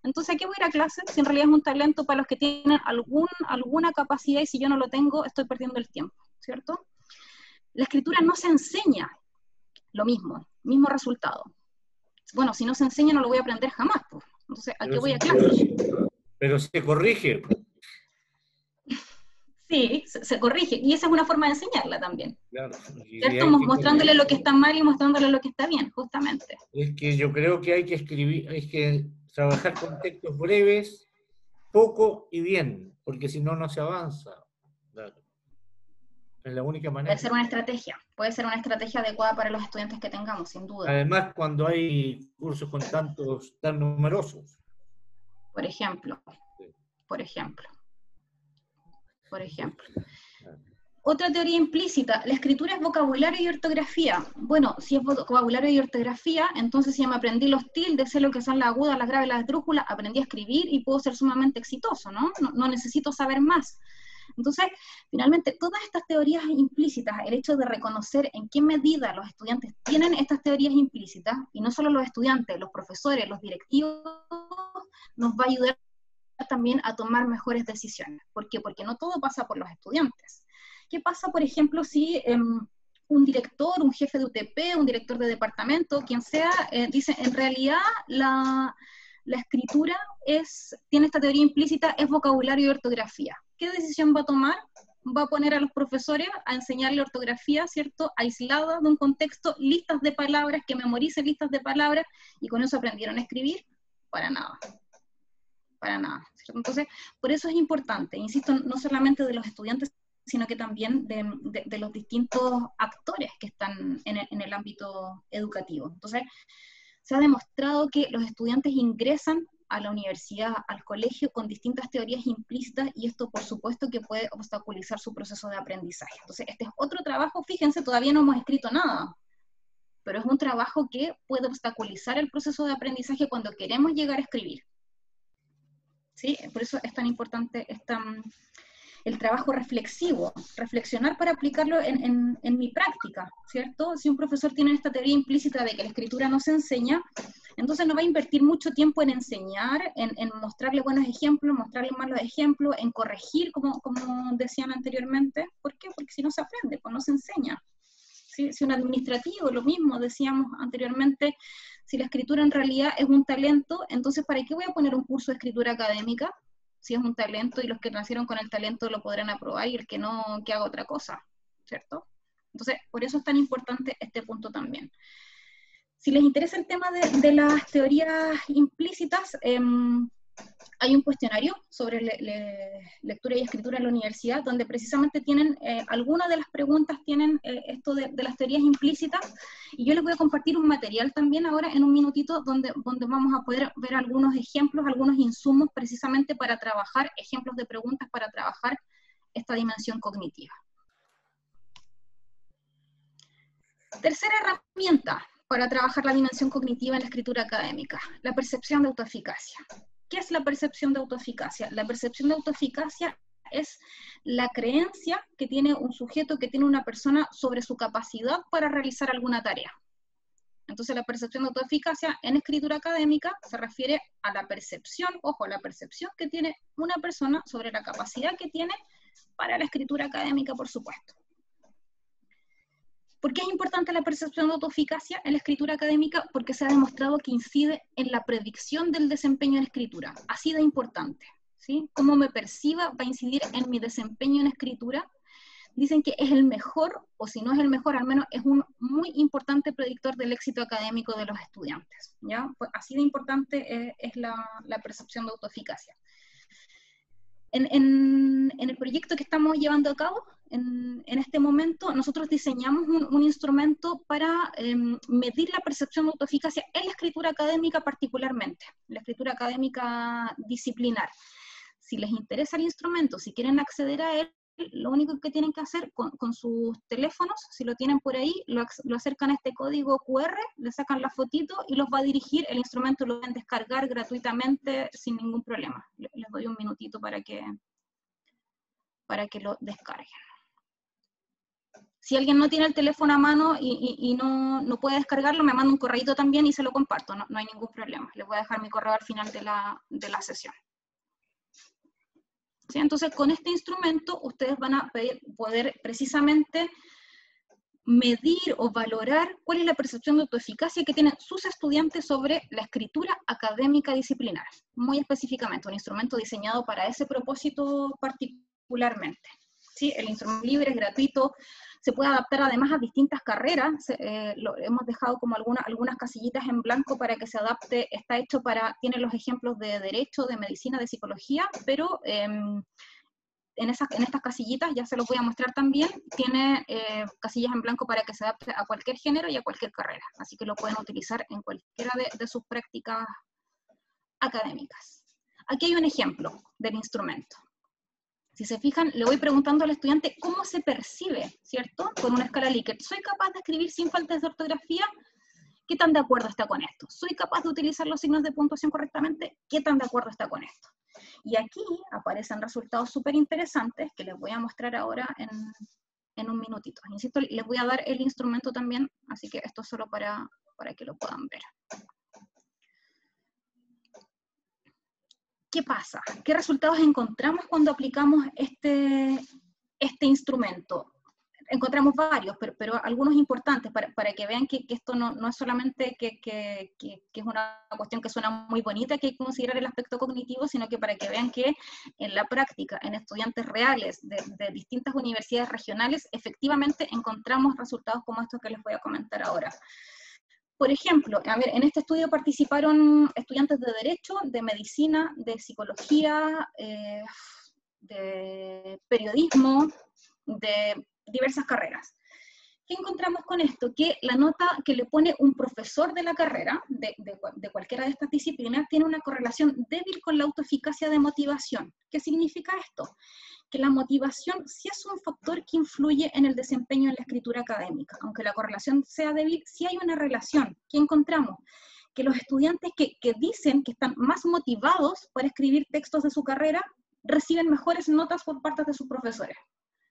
Entonces, ¿a qué voy a ir a clase si en realidad es un talento para los que tienen alguna capacidad y si yo no lo tengo, estoy perdiendo el tiempo, ¿cierto? La escritura no se enseña, lo mismo resultado. Bueno, si no se enseña no lo voy a aprender jamás, pues. Entonces, ¿a qué voy a clase? Pero se corrige. Sí, se corrige, y esa es una forma de enseñarla también. Claro. ¿Cierto? Mostrándole lo que está mal y mostrándole lo que está bien, justamente. Es que yo creo que hay que escribir, hay que trabajar con textos breves, poco y bien, porque si no, no se avanza. Claro. Es la única manera. Puede ser una estrategia adecuada para los estudiantes que tengamos, sin duda. Además, cuando hay cursos con tan numerosos. Por ejemplo. Sí. Por ejemplo. Otra teoría implícita, la escritura es vocabulario y ortografía. Bueno, si es vocabulario y ortografía, entonces ya me aprendí los tildes, sé lo que son las agudas, las graves, las esdrújulas, aprendí a escribir y puedo ser sumamente exitoso, ¿no? No necesito saber más. Entonces, finalmente, todas estas teorías implícitas, el hecho de reconocer en qué medida los estudiantes tienen estas teorías implícitas, y no solo los estudiantes, los profesores, los directivos, nos va a ayudar también a tomar mejores decisiones. ¿Por qué? Porque no todo pasa por los estudiantes. ¿Qué pasa, por ejemplo, si un director, un jefe de UTP, un director de departamento, quien sea, dice, en realidad la escritura tiene esta teoría implícita, es vocabulario y ortografía? ¿Qué decisión va a tomar? Va a poner a los profesores a enseñarle ortografía, ¿cierto?, aislada de un contexto, listas de palabras, que memoricen listas de palabras, y con eso aprendieron a escribir. Para nada. Para nada. ¿Cierto? Entonces, por eso es importante, insisto, no solamente de los estudiantes, sino que también de los distintos actores que están en el ámbito educativo. Entonces, se ha demostrado que los estudiantes ingresan a la universidad, al colegio, con distintas teorías implícitas, y esto por supuesto que puede obstaculizar su proceso de aprendizaje. Entonces, este es otro trabajo, fíjense, todavía no hemos escrito nada, pero es un trabajo que puede obstaculizar el proceso de aprendizaje cuando queremos llegar a escribir. ¿Sí? Por eso es tan importante el trabajo reflexivo, reflexionar para aplicarlo en mi práctica, ¿cierto? Si un profesor tiene esta teoría implícita de que la escritura no se enseña, entonces no va a invertir mucho tiempo en enseñar, en mostrarle buenos ejemplos, mostrarle malos ejemplos, en corregir, como decían anteriormente. ¿Por qué? Porque si no se aprende, pues no se enseña. ¿Sí? Si un administrativo, lo mismo decíamos anteriormente, si la escritura en realidad es un talento, entonces ¿para qué voy a poner un curso de escritura académica? Si es un talento y los que nacieron con el talento lo podrán aprobar y el que no, que haga otra cosa, ¿cierto? Entonces, por eso es tan importante este punto también. Si les interesa el tema de las teorías implícitas, hay un cuestionario sobre lectura y escritura en la universidad, donde precisamente tienen, algunas de las preguntas tienen esto de las teorías implícitas, y yo les voy a compartir un material también ahora en un minutito, donde vamos a poder ver algunos ejemplos, algunos insumos precisamente para trabajar, ejemplos de preguntas para trabajar esta dimensión cognitiva. Tercera herramienta para trabajar la dimensión cognitiva en la escritura académica, la percepción de autoeficacia. ¿Qué es la percepción de autoeficacia? La percepción de autoeficacia es la creencia que tiene un sujeto, que tiene una persona sobre su capacidad para realizar alguna tarea. Entonces la percepción de autoeficacia en escritura académica se refiere a la percepción, ojo, la percepción que tiene una persona sobre la capacidad que tiene para la escritura académica, por supuesto. ¿Por qué es importante la percepción de autoeficacia en la escritura académica? Porque se ha demostrado que incide en la predicción del desempeño en escritura. Así de importante, ¿sí? Cómo me perciba va a incidir en mi desempeño en escritura, dicen que es el mejor, o si no es el mejor, al menos es un muy importante predictor del éxito académico de los estudiantes, ¿ya? Pues así de importante es la percepción de autoeficacia. En el proyecto que estamos llevando a cabo, en este momento, nosotros diseñamos un instrumento para medir la percepción de autoeficacia en la escritura académica particularmente, la escritura académica disciplinar. Si les interesa el instrumento, si quieren acceder a él, lo único que tienen que hacer con sus teléfonos, si lo tienen por ahí, lo acercan a este código QR, le sacan la fotito y los va a dirigir, el instrumento lo pueden descargar gratuitamente sin ningún problema. Les doy un minutito para que lo descarguen. Si alguien no tiene el teléfono a mano y no puede descargarlo, me manda un correíto también y se lo comparto, no hay ningún problema. Les voy a dejar mi correo al final de la sesión. ¿Sí? Entonces, con este instrumento, ustedes van a poder precisamente medir o valorar cuál es la percepción de autoeficacia que tienen sus estudiantes sobre la escritura académica disciplinar. Muy específicamente, un instrumento diseñado para ese propósito particularmente. ¿Sí? El instrumento libre es gratuito, se puede adaptar además a distintas carreras, hemos dejado como algunas casillitas en blanco para que se adapte, está hecho tiene los ejemplos de derecho, de medicina, de psicología, pero en estas casillitas, ya se los voy a mostrar también, tiene casillas en blanco para que se adapte a cualquier género y a cualquier carrera, así que lo pueden utilizar en cualquiera de sus prácticas académicas. Aquí hay un ejemplo del instrumento. Si se fijan, le voy preguntando al estudiante cómo se percibe, ¿cierto? Con una escala Likert. ¿Soy capaz de escribir sin faltas de ortografía? ¿Qué tan de acuerdo está con esto? ¿Soy capaz de utilizar los signos de puntuación correctamente? ¿Qué tan de acuerdo está con esto? Y aquí aparecen resultados súper interesantes que les voy a mostrar ahora en un minutito. Insisto, les voy a dar el instrumento también, así que esto es solo para que lo puedan ver. ¿Qué pasa? ¿Qué resultados encontramos cuando aplicamos este instrumento? Encontramos varios, pero algunos importantes para que vean que esto no es solamente que es una cuestión que suena muy bonita, que hay que considerar el aspecto cognitivo, sino que para que vean que en la práctica, en estudiantes reales de distintas universidades regionales, efectivamente encontramos resultados como estos que les voy a comentar ahora. Por ejemplo, a ver, en este estudio participaron estudiantes de Derecho, de Medicina, de Psicología, de Periodismo, de diversas carreras. ¿Qué encontramos con esto? Que la nota que le pone un profesor de la carrera, de cualquiera de estas disciplinas, tiene una correlación débil con la autoeficacia de motivación. ¿Qué significa esto? Que la motivación sí es un factor que influye en el desempeño en la escritura académica. Aunque la correlación sea débil, sí hay una relación. ¿Qué encontramos? Que los estudiantes que dicen que están más motivados para escribir textos de su carrera, reciben mejores notas por parte de sus profesores.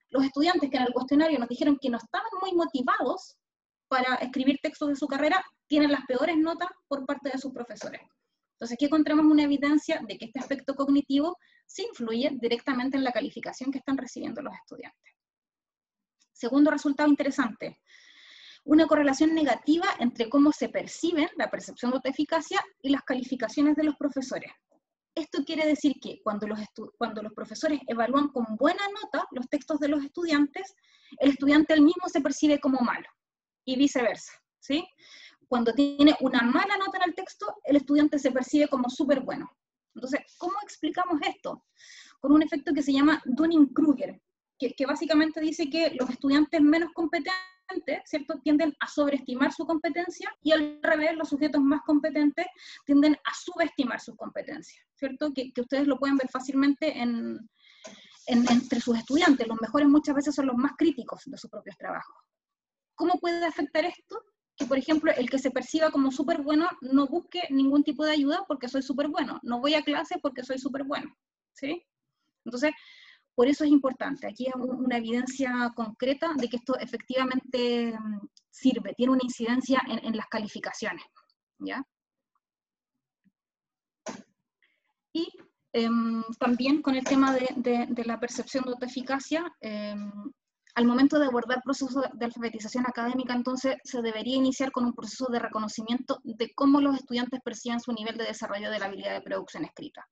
Los estudiantes que en el cuestionario nos dijeron que no estaban muy motivados para escribir textos de su carrera, tienen las peores notas por parte de sus profesores. Entonces aquí encontramos una evidencia de que este aspecto cognitivo sí influye directamente en la calificación que están recibiendo los estudiantes. Segundo resultado interesante, una correlación negativa entre cómo se perciben la percepción de autoeficacia y las calificaciones de los profesores. Esto quiere decir que cuando los profesores evalúan con buena nota los textos de los estudiantes, el estudiante él mismo se percibe como malo, y viceversa, ¿sí? Cuando tiene una mala nota en el texto, el estudiante se percibe como súper bueno. Entonces, ¿cómo explicamos esto? Con un efecto que se llama Dunning-Kruger, que básicamente dice que los estudiantes menos competentes, ¿cierto?, tienden a sobreestimar su competencia, y al revés, los sujetos más competentes tienden a subestimar sus competencias, ¿cierto? Que ustedes lo pueden ver fácilmente entre sus estudiantes. Los mejores muchas veces son los más críticos de sus propios trabajos. ¿Cómo puede afectar esto? Que, por ejemplo, el que se perciba como súper bueno no busque ningún tipo de ayuda porque soy súper bueno. No voy a clase porque soy súper bueno, ¿sí? Entonces, por eso es importante. Aquí hay una evidencia concreta de que esto efectivamente sirve, tiene una incidencia en las calificaciones, ¿ya? Y también con el tema de la percepción de autoeficacia, al momento de abordar procesos de alfabetización académica, entonces se debería iniciar con un proceso de reconocimiento de cómo los estudiantes perciben su nivel de desarrollo de la habilidad de producción escrita.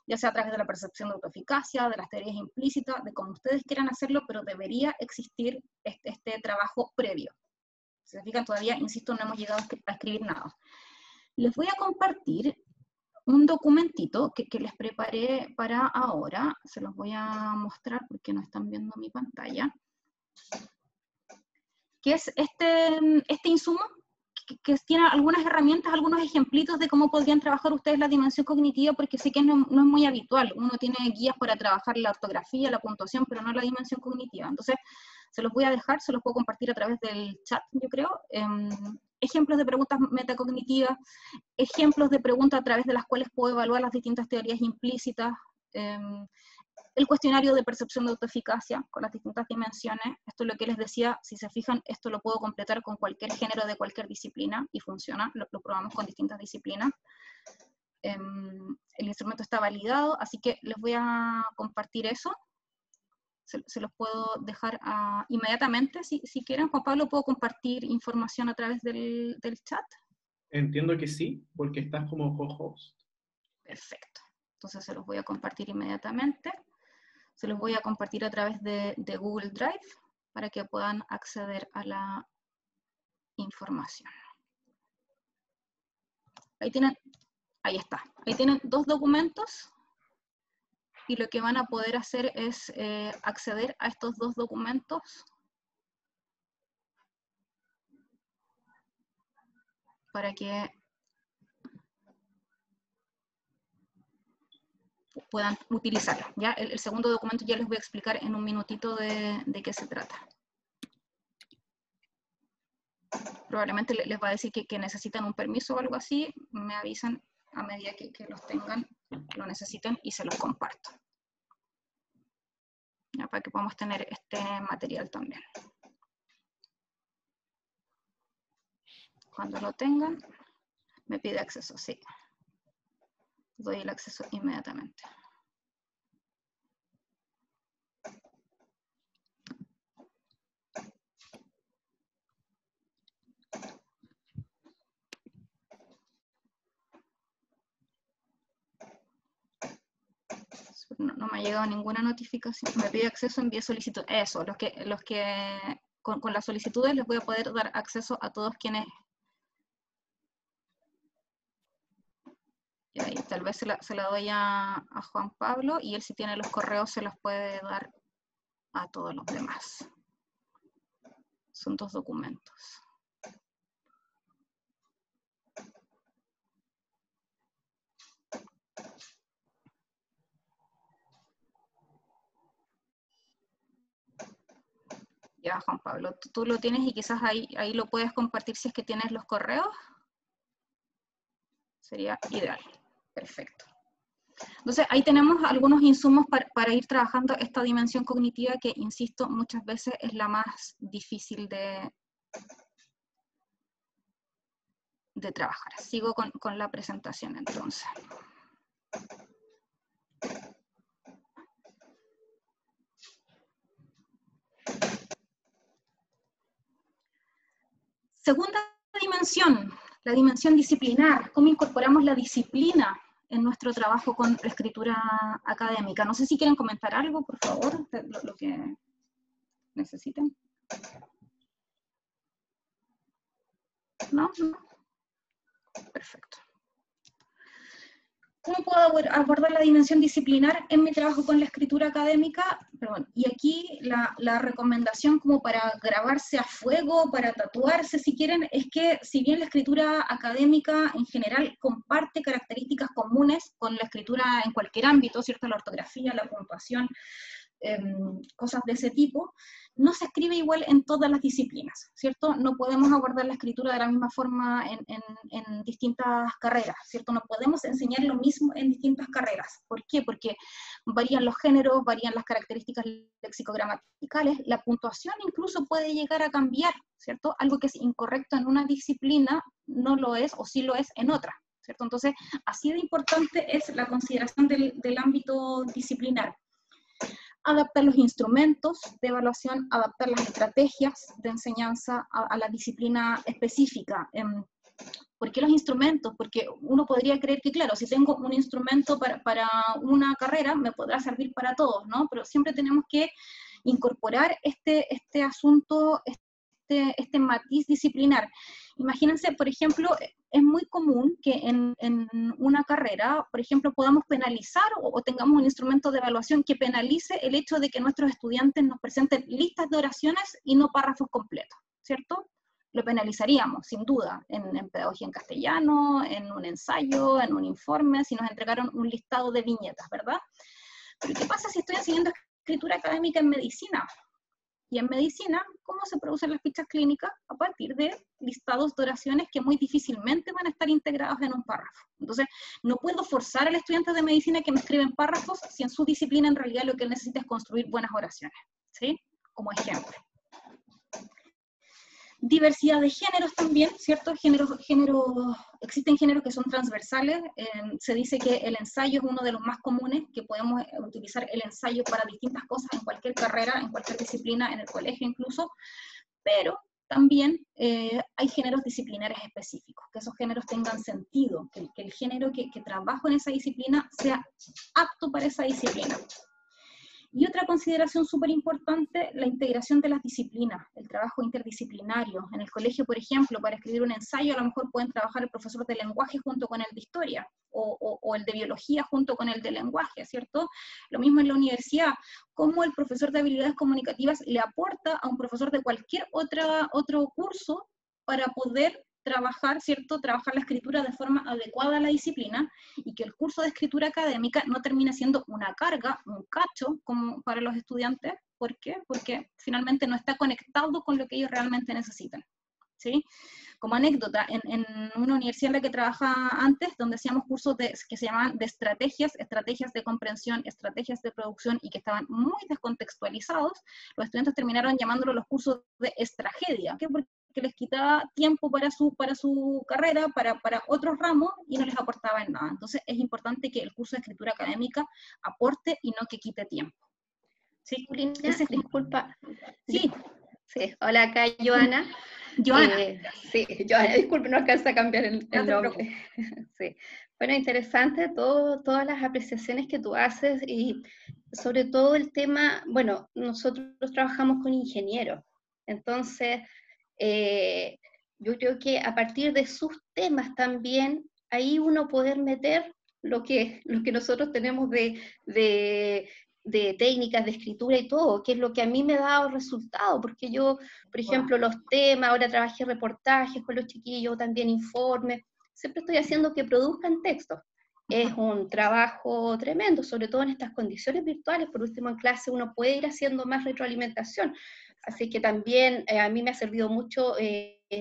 ya sea a través de la percepción de autoeficacia, de las teorías implícitas, de cómo ustedes quieran hacerlo, pero debería existir este trabajo previo. Si se fijan, todavía, insisto, no hemos llegado a escribir nada. Les voy a compartir un documentito que les preparé para ahora, se los voy a mostrar porque no están viendo mi pantalla, que es este insumo, que tiene algunas herramientas, algunos ejemplitos de cómo podrían trabajar ustedes la dimensión cognitiva, porque sé que no es muy habitual. Uno tiene guías para trabajar la ortografía, la puntuación, pero no la dimensión cognitiva. Entonces, se los voy a dejar, se los puedo compartir a través del chat, yo creo. Ejemplos de preguntas metacognitivas, ejemplos de preguntas a través de las cuales puedo evaluar las distintas teorías implícitas, el cuestionario de percepción de autoeficacia con las distintas dimensiones. Esto es lo que les decía, si se fijan, esto lo puedo completar con cualquier género de cualquier disciplina y funciona, lo probamos con distintas disciplinas. El instrumento está validado, así que les voy a compartir eso. Se los puedo dejar inmediatamente, si quieren. Juan Pablo, ¿puedo compartir información a través del chat? Entiendo que sí, porque estás como co-host. Perfecto. Entonces se los voy a compartir inmediatamente. Se los voy a compartir a través de Google Drive para que puedan acceder a la información. Ahí está. Ahí tienen 2 documentos. Y lo que van a poder hacer es acceder a estos 2 documentos para que puedan utilizarlo. ¿Ya? El segundo documento ya les voy a explicar en un minutito de qué se trata. Probablemente les va a decir que necesitan un permiso o algo así. Me avisan a medida que los tengan, lo necesiten y se los comparto. Ya, para que podamos tener este material también. Cuando lo tengan, me pide acceso, sí. Doy el acceso inmediatamente. No me ha llegado ninguna notificación. Me pide acceso, envíe solicitud. Eso, los que con las solicitudes les voy a poder dar acceso a todos quienes... Y ahí, tal vez se la doy a Juan Pablo y él, si tiene los correos, se los puede dar a todos los demás. Son 2 documentos. Ya, Juan Pablo, tú lo tienes y quizás ahí lo puedes compartir si es que tienes los correos. Sería ideal. Perfecto. Entonces, ahí tenemos algunos insumos para ir trabajando esta dimensión cognitiva que, insisto, muchas veces es la más difícil de trabajar. Sigo con la presentación, entonces. Segunda dimensión, la dimensión disciplinar. ¿Cómo incorporamos la disciplina en nuestro trabajo con escritura académica? No sé si quieren comentar algo, por favor, lo que necesiten. ¿No? Perfecto. ¿Cómo puedo abordar la dimensión disciplinar en mi trabajo con la escritura académica? Perdón, y aquí la recomendación como para grabarse a fuego, para tatuarse si quieren, es que si bien la escritura académica en general comparte características comunes con la escritura en cualquier ámbito, ¿cierto? La ortografía, la puntuación, cosas de ese tipo, no se escribe igual en todas las disciplinas, ¿cierto? No podemos abordar la escritura de la misma forma en distintas carreras, ¿cierto? No podemos enseñar lo mismo en distintas carreras. ¿Por qué? Porque varían los géneros, varían las características léxico-gramaticales, la puntuación incluso puede llegar a cambiar, ¿cierto? Algo que es incorrecto en una disciplina no lo es o sí lo es en otra, ¿cierto? Entonces, así de importante es la consideración del ámbito disciplinar. Adaptar los instrumentos de evaluación, adaptar las estrategias de enseñanza a la disciplina específica. ¿Por qué los instrumentos? Porque uno podría creer que, claro, si tengo un instrumento para una carrera, me podrá servir para todos, ¿no? Pero siempre tenemos que incorporar este asunto, este matiz disciplinar. Imagínense, por ejemplo, es muy común que en una carrera, por ejemplo, podamos penalizar o tengamos un instrumento de evaluación que penalice el hecho de que nuestros estudiantes nos presenten listas de oraciones y no párrafos completos, ¿cierto? Lo penalizaríamos, sin duda, en pedagogía en castellano, en un ensayo, en un informe, si nos entregaron un listado de viñetas, ¿verdad? Pero ¿qué pasa si estoy enseñando escritura académica en medicina? Y en medicina, ¿cómo se producen las fichas clínicas? A partir de listados de oraciones que muy difícilmente van a estar integrados en un párrafo. Entonces, no puedo forzar al estudiante de medicina que me escriben párrafos si en su disciplina en realidad lo que él necesita es construir buenas oraciones, ¿sí? Como ejemplo. Diversidad de géneros también, ¿cierto? Existen géneros que son transversales. Se dice que el ensayo es uno de los más comunes, que podemos utilizar el ensayo para distintas cosas en cualquier carrera, en cualquier disciplina, en el colegio incluso, pero también hay géneros disciplinares específicos, que esos géneros tengan sentido, que el género que trabajo en esa disciplina sea apto para esa disciplina. Y otra consideración súper importante, la integración de las disciplinas, el trabajo interdisciplinario. En el colegio, por ejemplo, para escribir un ensayo, a lo mejor pueden trabajar el profesor de lenguaje junto con el de historia, o el de biología junto con el de lenguaje, ¿cierto? Lo mismo en la universidad, cómo el profesor de habilidades comunicativas le aporta a un profesor de cualquier otro curso para poder trabajar, ¿cierto? Trabajar la escritura de forma adecuada a la disciplina, y que el curso de escritura académica no termine siendo una carga, un cacho como para los estudiantes. ¿Por qué? Porque finalmente no está conectado con lo que ellos realmente necesitan, ¿sí? Como anécdota, en una universidad en la que trabajaba antes, donde hacíamos cursos que se llamaban de estrategias de comprensión, estrategias de producción, y que estaban muy descontextualizados, los estudiantes terminaron llamándolo los cursos de estragedia. ¿Qué? Porque les quitaba tiempo para su carrera, para otros ramos, y no les aportaba en nada. Entonces es importante que el curso de escritura académica aporte y no que quite tiempo. ¿Sí? Paulina, disculpa. Sí. Sí. Hola, acá Joana. Joana. Sí, Joana, disculpe, no alcanza a cambiar el nombre. Sí. Bueno, interesante todas las apreciaciones que tú haces, y sobre todo el tema, bueno, nosotros trabajamos con ingenieros, entonces yo creo que a partir de sus temas también, ahí uno poder meter lo que nosotros tenemos de técnicas de escritura y todo, que es lo que a mí me ha dado resultado, porque yo, por ejemplo, los temas, ahora trabajé reportajes con los chiquillos, también informes, siempre estoy haciendo que produzcan textos. Es un trabajo tremendo, sobre todo en estas condiciones virtuales. Por último, en clase uno puede ir haciendo más retroalimentación, así que también a mí me ha servido mucho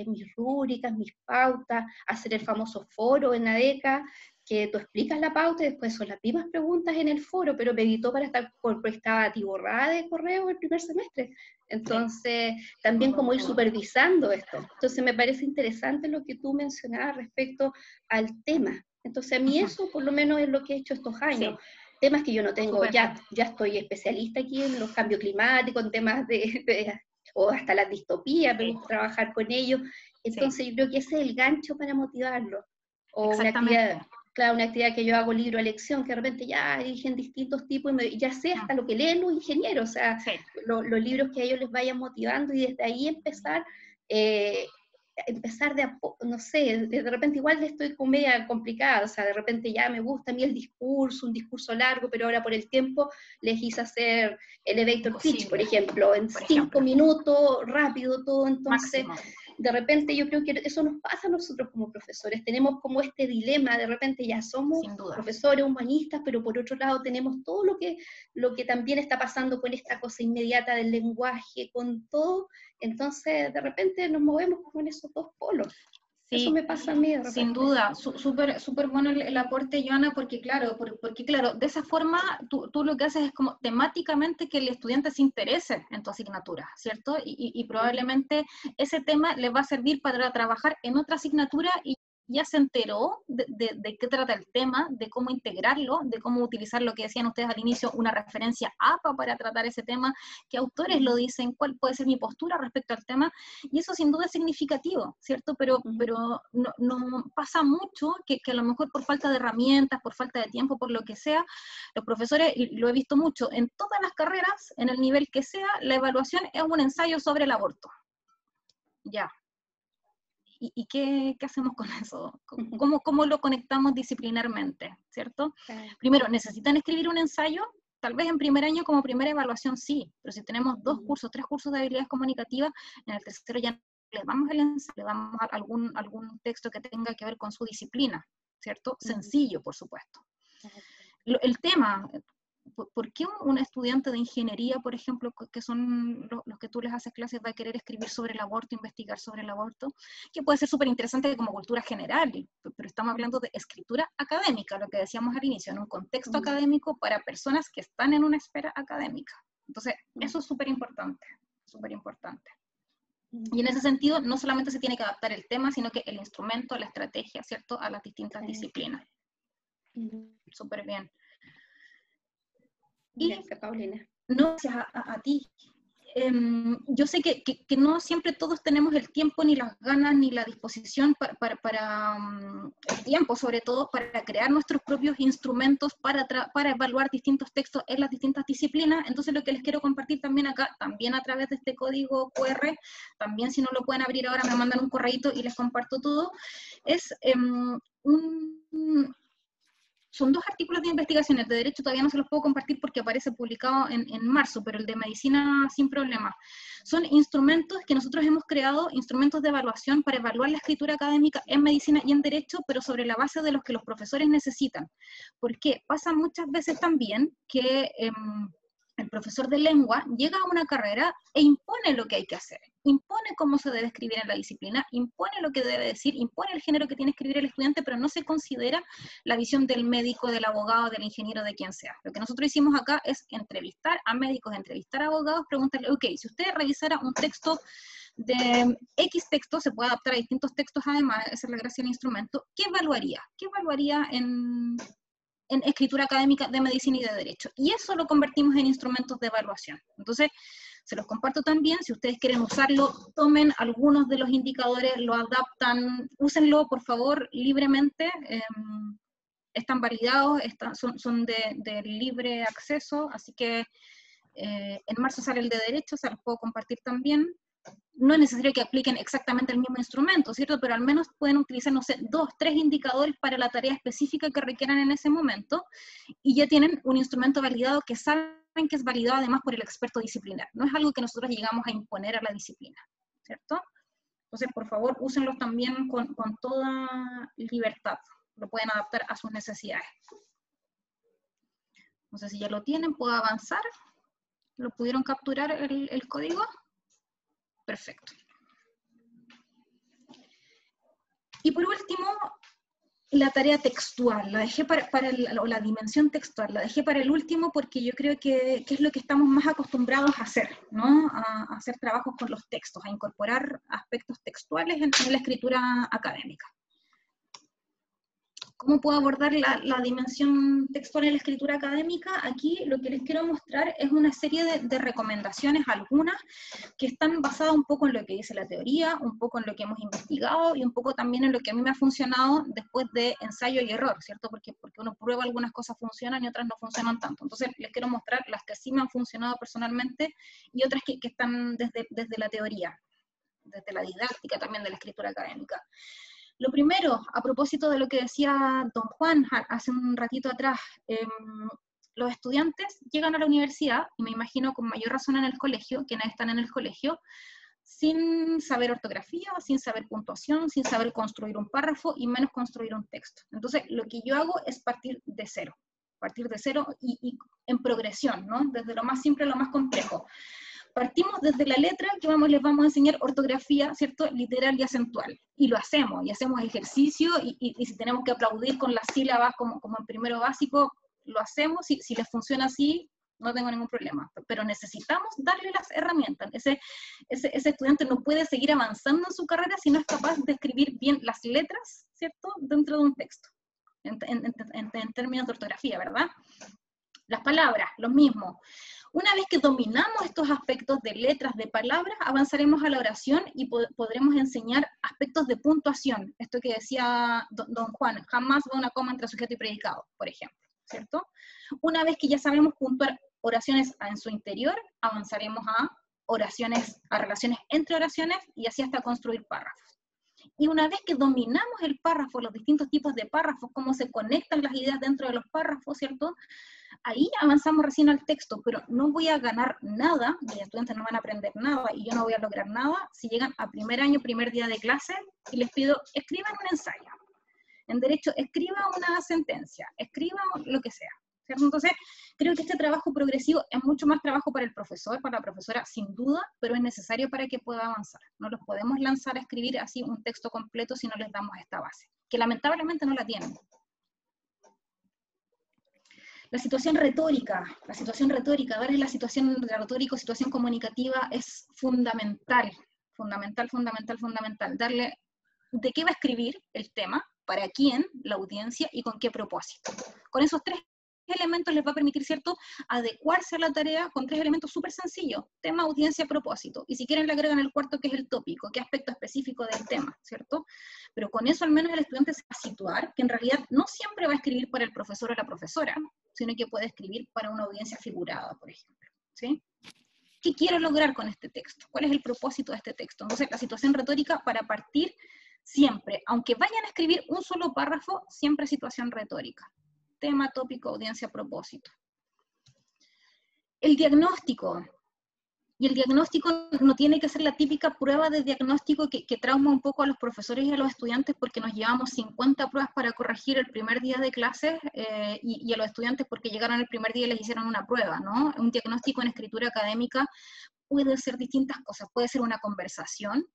mis rúbricas, mis pautas, hacer el famoso foro en ADECA, que tú explicas la pauta y después son las mismas preguntas en el foro, pero me evitó porque estaba atiborrada de correo el primer semestre. Entonces, también como ir supervisando esto. Entonces, me parece interesante lo que tú mencionabas respecto al tema. Entonces, a mí eso por lo menos es lo que he hecho estos años. Sí. Temas que yo no tengo, ya estoy especialista aquí en los cambios climáticos, en temas o hasta las distopías, me gusta trabajar con ellos. Entonces, yo creo que ese es el gancho para motivarlo. O una actividad, claro, una actividad que yo hago libro a elección, que de repente ya eligen distintos tipos, y ya sé hasta lo que leen los ingenieros, o sea, los libros que a ellos les vayan motivando, y desde ahí empezar de a poco, no sé, de repente igual estoy con media complicada, o sea, de repente ya me gusta a mí el discurso, un discurso largo, pero ahora por el tiempo les hice hacer elevator pitch, por ejemplo, en 5 minutos, rápido todo, entonces... Máximo. De repente yo creo que eso nos pasa a nosotros como profesores, tenemos como este dilema, de repente ya somos profesores humanistas, pero por otro lado tenemos todo lo que también está pasando con esta cosa inmediata del lenguaje, con todo, entonces de repente nos movemos como en esos dos polos. Sí, eso me pasa a mí de repente. Sin duda, súper bueno el aporte, Joana, porque claro, de esa forma tú lo que haces es como temáticamente que el estudiante se interese en tu asignatura, ¿cierto? Y probablemente ese tema le va a servir para trabajar en otra asignatura, y ya se enteró de qué trata el tema, de cómo integrarlo, de cómo utilizar lo que decían ustedes al inicio, una referencia APA para tratar ese tema, qué autores lo dicen, cuál puede ser mi postura respecto al tema, y eso sin duda es significativo, ¿cierto? Pero no pasa mucho que a lo mejor por falta de herramientas, por falta de tiempo, por lo que sea, los profesores, y lo he visto mucho, en todas las carreras, en el nivel que sea, la evaluación es un ensayo sobre el aborto. Ya. ¿Y qué hacemos con eso? ¿Cómo lo conectamos disciplinarmente? ¿Cierto? Primero, ¿necesitan escribir un ensayo? Tal vez en primer año como primera evaluación sí, pero si tenemos 2 cursos, 3 cursos de habilidades comunicativas, en el tercero ya le damos el ensayo, le damos algún texto que tenga que ver con su disciplina, ¿cierto? Sencillo, por supuesto. El tema, ¿por qué un estudiante de ingeniería, por ejemplo, que son los que tú les haces clases, va a querer escribir sobre el aborto, investigar sobre el aborto? Que puede ser súper interesante como cultura general, pero estamos hablando de escritura académica, lo que decíamos al inicio, en un contexto académico para personas que están en una esfera académica. Entonces, eso es súper importante, súper importante. Y en ese sentido, no solamente se tiene que adaptar el tema, sino que el instrumento, la estrategia, ¿cierto?, a las distintas disciplinas. Súper bien. Gracias, Paulina. No, gracias a ti. Yo sé que no siempre todos tenemos el tiempo, ni las ganas, ni la disposición para el tiempo, sobre todo, para crear nuestros propios instrumentos para evaluar distintos textos en las distintas disciplinas. Entonces lo que les quiero compartir también acá, también a través de este código QR, también si no lo pueden abrir ahora me mandan un correíto y les comparto todo, es son 2 artículos de investigación. El de Derecho todavía no se los puedo compartir porque aparece publicado en marzo, pero el de Medicina sin problema. Son instrumentos que nosotros hemos creado, instrumentos de evaluación para evaluar la escritura académica en Medicina y en Derecho, pero sobre la base de los que los profesores necesitan. Porque pasa muchas veces también que el profesor de lengua llega a una carrera e impone lo que hay que hacer, impone cómo se debe escribir en la disciplina, impone lo que debe decir, impone el género que tiene que escribir el estudiante, pero no se considera la visión del médico, del abogado, del ingeniero, de quien sea. Lo que nosotros hicimos acá es entrevistar a médicos, entrevistar a abogados, preguntarle, ok, si usted revisara un texto de X texto, se puede adaptar a distintos textos además, esa es la gracia del instrumento, ¿qué evaluaría? ¿Qué evaluaría en escritura académica de medicina y de derecho? Y eso lo convertimos en instrumentos de evaluación. Entonces, se los comparto también, si ustedes quieren usarlo, tomen algunos de los indicadores, lo adaptan, úsenlo por favor libremente, están validados, son de libre acceso, así que en marzo sale el de derecho, se los puedo compartir también. No es necesario que apliquen exactamente el mismo instrumento, ¿cierto? Pero al menos pueden utilizar, no sé, 2, 3 indicadores para la tarea específica que requieran en ese momento, y ya tienen un instrumento validado que saben que es validado además por el experto disciplinar. No es algo que nosotros llegamos a imponer a la disciplina, ¿cierto? Entonces, por favor, úsenlos también con toda libertad. Lo pueden adaptar a sus necesidades. No sé si ya lo tienen, ¿puedo avanzar? ¿Lo pudieron capturar el código? Perfecto. Y por último, la tarea textual, la dejé o la dimensión textual, la dejé para el último porque yo creo que es lo que estamos más acostumbrados a hacer, ¿no? A hacer trabajos con los textos, a incorporar aspectos textuales en la escritura académica. ¿Cómo puedo abordar la dimensión textual en la escritura académica? Aquí lo que les quiero mostrar es una serie de recomendaciones, algunas que están basadas un poco en lo que dice la teoría, un poco en lo que hemos investigado y un poco también en lo que a mí me ha funcionado después de ensayo y error, ¿cierto? Porque uno prueba algunas cosas funcionan y otras no funcionan tanto. Entonces les quiero mostrar las que sí me han funcionado personalmente y otras que están desde la teoría, desde la didáctica también de la escritura académica. Lo primero, a propósito de lo que decía don Juan hace un ratito atrás, los estudiantes llegan a la universidad, y me imagino con mayor razón en el colegio, quienes están en el colegio, sin saber ortografía, sin saber puntuación, sin saber construir un párrafo, y menos construir un texto. Entonces, lo que yo hago es partir de cero y en progresión, ¿no? Desde lo más simple a lo más complejo. Partimos desde la letra, que les vamos a enseñar ortografía, ¿cierto? Literal y acentual. Y lo hacemos, y hacemos ejercicio, y si tenemos que aplaudir con las sílabas como en primero básico, lo hacemos. Si les funciona así, no tengo ningún problema, pero necesitamos darle las herramientas. Ese estudiante no puede seguir avanzando en su carrera si no es capaz de escribir bien las letras, ¿cierto?, dentro de un texto, en términos de ortografía, ¿verdad? Las palabras, lo mismo. Una vez que dominamos estos aspectos de letras, de palabras, avanzaremos a la oración y podremos enseñar aspectos de puntuación. Esto que decía don Juan, jamás va una coma entre sujeto y predicado, por ejemplo, ¿cierto? Una vez que ya sabemos puntuar oraciones en su interior, avanzaremos a oraciones, a relaciones entre oraciones y así hasta construir párrafos. Y una vez que dominamos el párrafo, los distintos tipos de párrafos, cómo se conectan las ideas dentro de los párrafos, ¿cierto?, ahí avanzamos recién al texto, pero no voy a ganar nada, los estudiantes no van a aprender nada y yo no voy a lograr nada si llegan a primer año, primer día de clase y les pido, escriban un ensayo. En derecho, escriba una sentencia, escriba lo que sea, ¿cierto? Entonces, creo que este trabajo progresivo es mucho más trabajo para el profesor, para la profesora, sin duda, pero es necesario para que pueda avanzar. No los podemos lanzar a escribir así un texto completo si no les damos esta base, que lamentablemente no la tienen. La situación retórica, darles la situación retórica, situación comunicativa es fundamental, fundamental. Darle de qué va a escribir el tema, para quién, la audiencia y con qué propósito. Con esos tres elementos les va a permitir, ¿cierto?, adecuarse a la tarea con tres elementos súper sencillos: tema, audiencia, propósito. Y si quieren le agregan el cuarto, que es el tópico, qué aspecto específico del tema, ¿cierto? Pero con eso al menos el estudiante se va a situar que en realidad no siempre va a escribir para el profesor o la profesora, sino que puede escribir para una audiencia figurada, por ejemplo, ¿sí? ¿Qué quiero lograr con este texto? ¿Cuál es el propósito de este texto? Entonces, la situación retórica para partir siempre, aunque vayan a escribir un solo párrafo, siempre situación retórica. Tema, tópico, audiencia, propósito. El diagnóstico. Y el diagnóstico no tiene que ser la típica prueba de diagnóstico que trauma un poco a los profesores y a los estudiantes porque nos llevamos 50 pruebas para corregir el primer día de clases y a los estudiantes porque llegaron el primer día y les hicieron una prueba, ¿no? Un diagnóstico en escritura académica puede ser distintas cosas. Puede ser una conversación,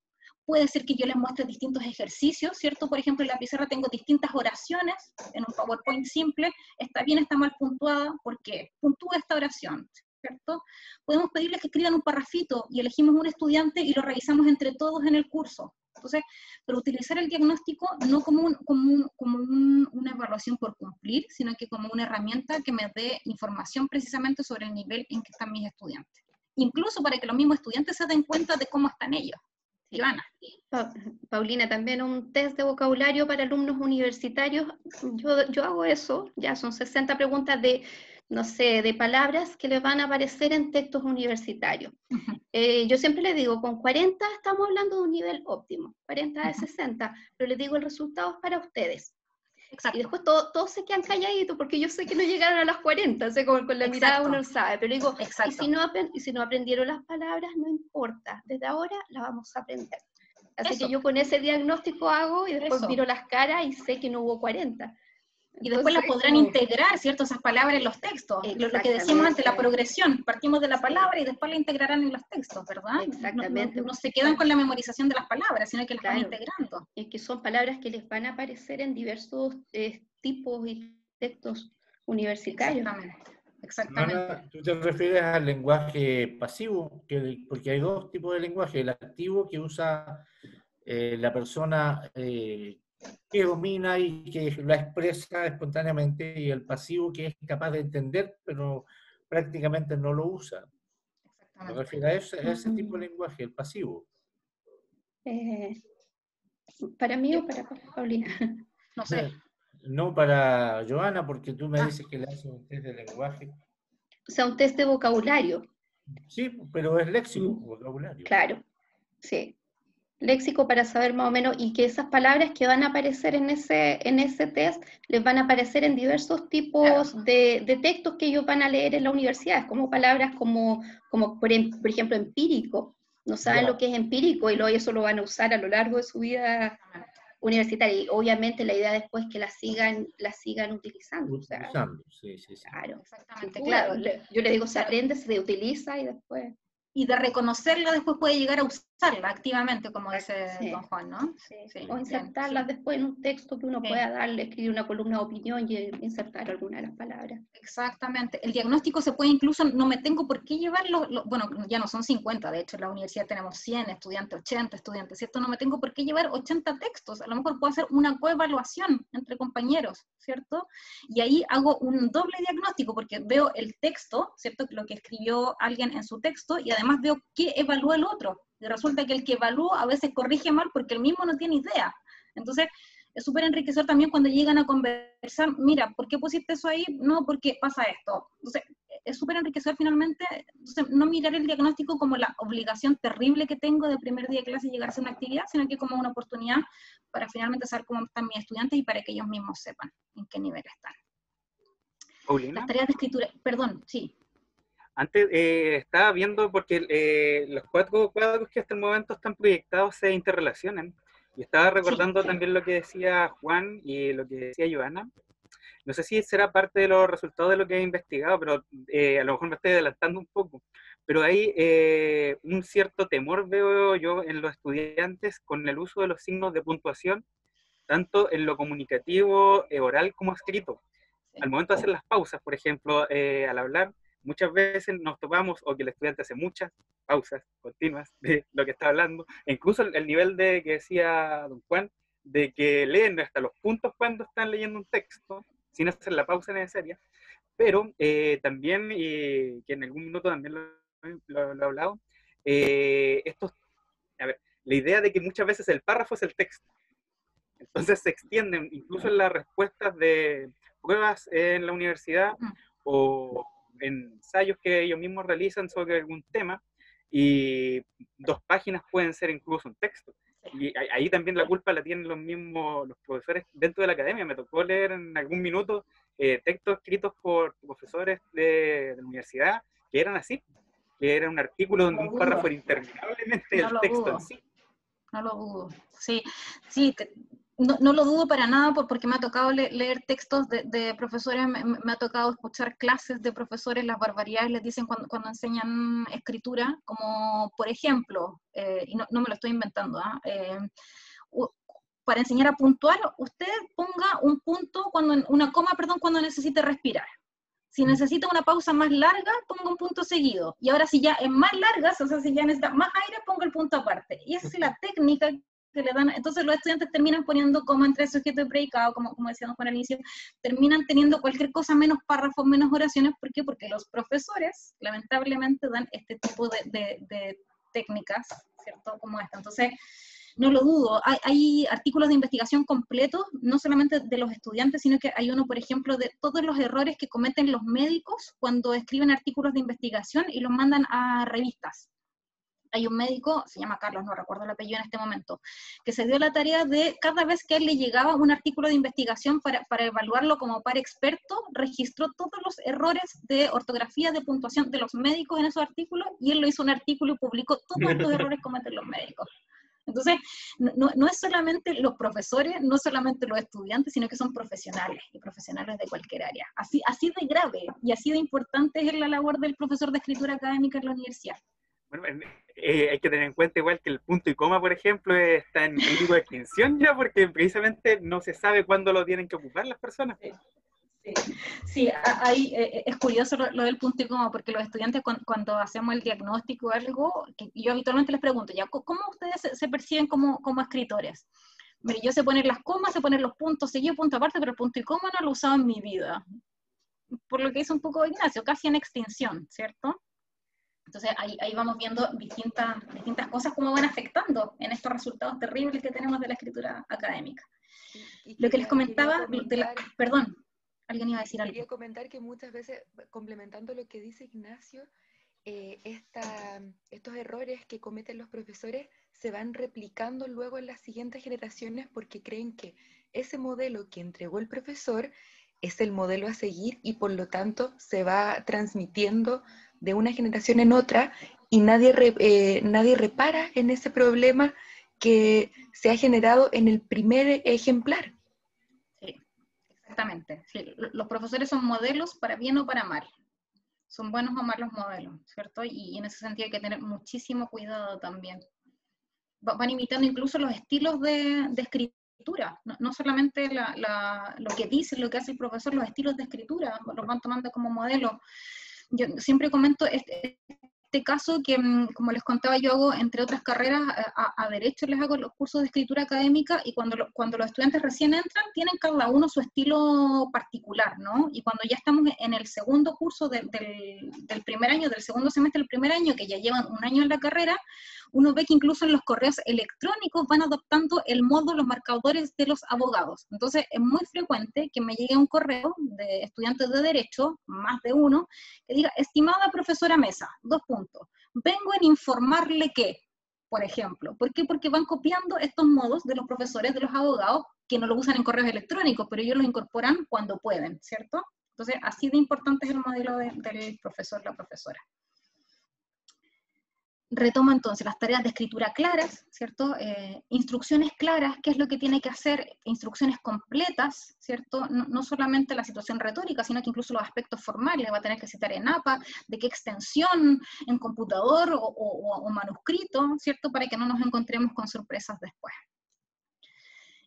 puede ser que yo les muestre distintos ejercicios, ¿cierto? Por ejemplo, en la pizarra tengo distintas oraciones, en un PowerPoint simple, está bien, está mal puntuada, ¿por qué? Puntúa esta oración, ¿cierto? Podemos pedirles que escriban un parrafito y elegimos un estudiante y lo revisamos entre todos en el curso. Entonces, pero utilizar el diagnóstico no como una evaluación por cumplir, sino que como una herramienta que me dé información precisamente sobre el nivel en que están mis estudiantes. Incluso para que los mismos estudiantes se den cuenta de cómo están ellos. Ivana. Paulina, también un test de vocabulario para alumnos universitarios. Yo hago eso, ya son 60 preguntas de, no sé, de palabras que les van a aparecer en textos universitarios. Yo siempre les digo, con 40 estamos hablando de un nivel óptimo, 40 de 60, pero les digo el resultado es para ustedes. Exacto. Y después todos se quedan calladitos porque yo sé que no llegaron a las 40, o sea, con la mirada uno lo sabe, pero digo, y si no aprendieron las palabras, no importa, desde ahora las vamos a aprender. Así que yo con ese diagnóstico hago y después miro las caras y sé que no hubo 40. Y después las podrán integrar, ¿cierto? Esas palabras en los textos. Lo que decíamos antes, la progresión. Partimos de la palabra y después la integrarán en los textos, ¿verdad? Exactamente. No se quedan con la memorización de las palabras, sino que las van integrando. Es que son palabras que les van a aparecer en diversos tipos y textos universitarios. Exactamente. ¿Tú te refieres al lenguaje pasivo? Porque hay dos tipos de lenguaje. El activo, que usa la persona que domina y que la expresa espontáneamente, y el pasivo, que es capaz de entender, pero prácticamente no lo usa. Me refiero a ese tipo de lenguaje, el pasivo. ¿Para mí o para Paulina? No sé. No, para Joana, porque tú me dices que le haces un test de lenguaje. O sea, un test de vocabulario. Sí, pero es léxico, vocabulario. Claro, sí. Léxico para saber más o menos, y que esas palabras que van a aparecer en ese test les van a aparecer en diversos tipos de textos que ellos van a leer en la universidad, como palabras como por ejemplo, empírico. No saben lo que es empírico y eso lo van a usar a lo largo de su vida universitaria. Y obviamente la idea después es que la sigan utilizando. Utilizando, sí. Claro, exactamente, claro. Yo le digo, se aprende, se utiliza y después... Y de reconocerla después puede llegar a usarla activamente, como dice Sí. don Juan, ¿no? Sí. Sí, O insertarlas bien, después en un texto que uno Sí. pueda darle, escribir una columna de opinión y insertar alguna de las palabras. Exactamente. El diagnóstico se puede incluso, no me tengo por qué llevar bueno, ya no son 50, de hecho en la universidad tenemos 100 estudiantes, 80 estudiantes, ¿cierto? No me tengo por qué llevar 80 textos, a lo mejor puedo hacer una coevaluación entre compañeros, ¿cierto? Y ahí hago un doble diagnóstico, porque veo el texto, ¿cierto? Lo que escribió alguien en su texto, y además veo qué evalúa el otro. Y resulta que el que evalúa a veces corrige mal porque el mismo no tiene idea. Entonces, es súper enriquecedor también cuando llegan a conversar, mira, ¿por qué pusiste eso ahí? No, porque pasa esto. Entonces, es súper enriquecedor finalmente, entonces, no mirar el diagnóstico como la obligación terrible que tengo de primer día de clase llegar a hacer una actividad, sino que como una oportunidad para finalmente saber cómo están mis estudiantes y para que ellos mismos sepan en qué nivel están. Paulina, Las tareas de escritura, perdón, sí. antes estaba viendo porque los 4 cuadros que hasta el momento están proyectados se interrelacionan. Y estaba recordando también lo que decía Juan y lo que decía Joana. No sé si será parte de los resultados de lo que he investigado, pero a lo mejor me estoy adelantando un poco. Pero hay un cierto temor, veo yo, en los estudiantes con el uso de los signos de puntuación, tanto en lo comunicativo, oral como escrito. Al momento de hacer las pausas, por ejemplo, al hablar, muchas veces nos topamos, o que el estudiante hace muchas pausas continuas de lo que está hablando, e incluso el nivel de que decía don Juan, de que leen hasta los puntos cuando están leyendo un texto, sin hacer la pausa necesaria, pero también, y que en algún minuto también lo he hablado, a ver, la idea de que muchas veces el párrafo es el texto, entonces se extienden incluso en las respuestas de pruebas en la universidad o en ensayos que ellos mismos realizan sobre algún tema, y 2 páginas pueden ser incluso un texto. Y ahí también la culpa la tienen los profesores dentro de la academia. Me tocó leer en algún minuto textos escritos por profesores de la universidad que eran así, que era un artículo donde un párrafo era interminablemente el texto en sí. No lo dudo, sí, sí, no lo dudo para nada porque me ha tocado leer textos de profesores, me ha tocado escuchar clases de profesores, las barbaridades les dicen cuando enseñan escritura, como por ejemplo, y no me lo estoy inventando, para enseñar a puntuar, usted ponga un punto, una coma, perdón, cuando necesite respirar. Si necesita una pausa más larga, ponga un punto seguido. Y ahora si ya es más largas, o sea, si ya necesita más aire, ponga el punto aparte. Y esa es la técnica que le dan. Entonces los estudiantes terminan poniendo coma entre sujeto y predicado, como decíamos al inicio, terminan teniendo cualquier cosa menos párrafos, menos oraciones. ¿Por qué? Porque los profesores, lamentablemente, dan este tipo de técnicas, ¿cierto? Como esta. Entonces, no lo dudo, hay artículos de investigación completos, no solamente de los estudiantes, sino que hay uno, por ejemplo, de todos los errores que cometen los médicos cuando escriben artículos de investigación y los mandan a revistas. Hay un médico, se llama Carlos, no recuerdo el apellido en este momento, que se dio la tarea de, cada vez que a él le llegaba un artículo de investigación para evaluarlo como par experto, registró todos los errores de ortografía, de puntuación de los médicos en esos artículos, y él lo hizo un artículo y publicó todos estos errores que cometen los médicos. Entonces, no es solamente los profesores, no solamente los estudiantes, sino que son profesionales, y profesionales de cualquier área. Así de grave y así de importante es la labor del profesor de escritura académica en la universidad. Bueno, hay que tener en cuenta igual que el punto y coma, por ejemplo, está en riesgo de extinción ya, porque precisamente no se sabe cuándo lo tienen que ocupar las personas. Sí, ahí es curioso lo del punto y coma, porque los estudiantes cuando hacemos el diagnóstico o algo, que yo habitualmente les pregunto, ya, ¿cómo ustedes se perciben como escritores? Mire, yo sé poner las comas, sé poner los puntos seguidos, punto aparte, pero el punto y coma no lo he usado en mi vida. Por lo que hizo un poco Ignacio, casi en extinción, ¿cierto? Entonces ahí vamos viendo distintas cosas cómo van afectando en estos resultados terribles que tenemos de la escritura académica. Lo que les comentaba, perdón, alguien iba a decir algo. Quería comentar que muchas veces, complementando lo que dice Ignacio, estos errores que cometen los profesores se van replicando luego en las siguientes generaciones porque creen que ese modelo que entregó el profesor es el modelo a seguir y por lo tanto se va transmitiendo de una generación en otra y nadie repara en ese problema que se ha generado en el primer ejemplar. Sí, exactamente. Sí, los profesores son modelos para bien o para mal. Son buenos o malos modelos, ¿cierto? Y en ese sentido hay que tener muchísimo cuidado también. van imitando incluso los estilos de escritura, no solamente lo que dice, lo que hace el profesor, los estilos de escritura, los van tomando como modelo. Yo siempre comento este caso que, como les contaba, yo hago, entre otras carreras, a Derecho les hago los cursos de escritura académica, y cuando los estudiantes recién entran, tienen cada uno su estilo particular, ¿no? Y cuando ya estamos en el segundo curso del primer año, del segundo semestre del primer año, que ya llevan un año en la carrera, uno ve que incluso en los correos electrónicos van adoptando el modo, los marcadores de los abogados. Entonces, es muy frecuente que me llegue un correo de estudiantes de Derecho, más de uno, que diga: estimada profesora Mesa, 2 puntos, vengo en informarle que, por ejemplo. ¿Por qué? Porque van copiando estos modos de los profesores, de los abogados, que no lo usan en correos electrónicos, pero ellos los incorporan cuando pueden, ¿cierto? Entonces, así de importante es el modelo del profesor, la profesora. Retomo entonces las tareas de escritura claras, ¿cierto? Instrucciones claras, qué es lo que tiene que hacer, instrucciones completas, ¿cierto? No solamente la situación retórica, sino que incluso los aspectos formales, va a tener que citar en APA, de qué extensión, en computador o manuscrito, ¿cierto? Para que no nos encontremos con sorpresas después.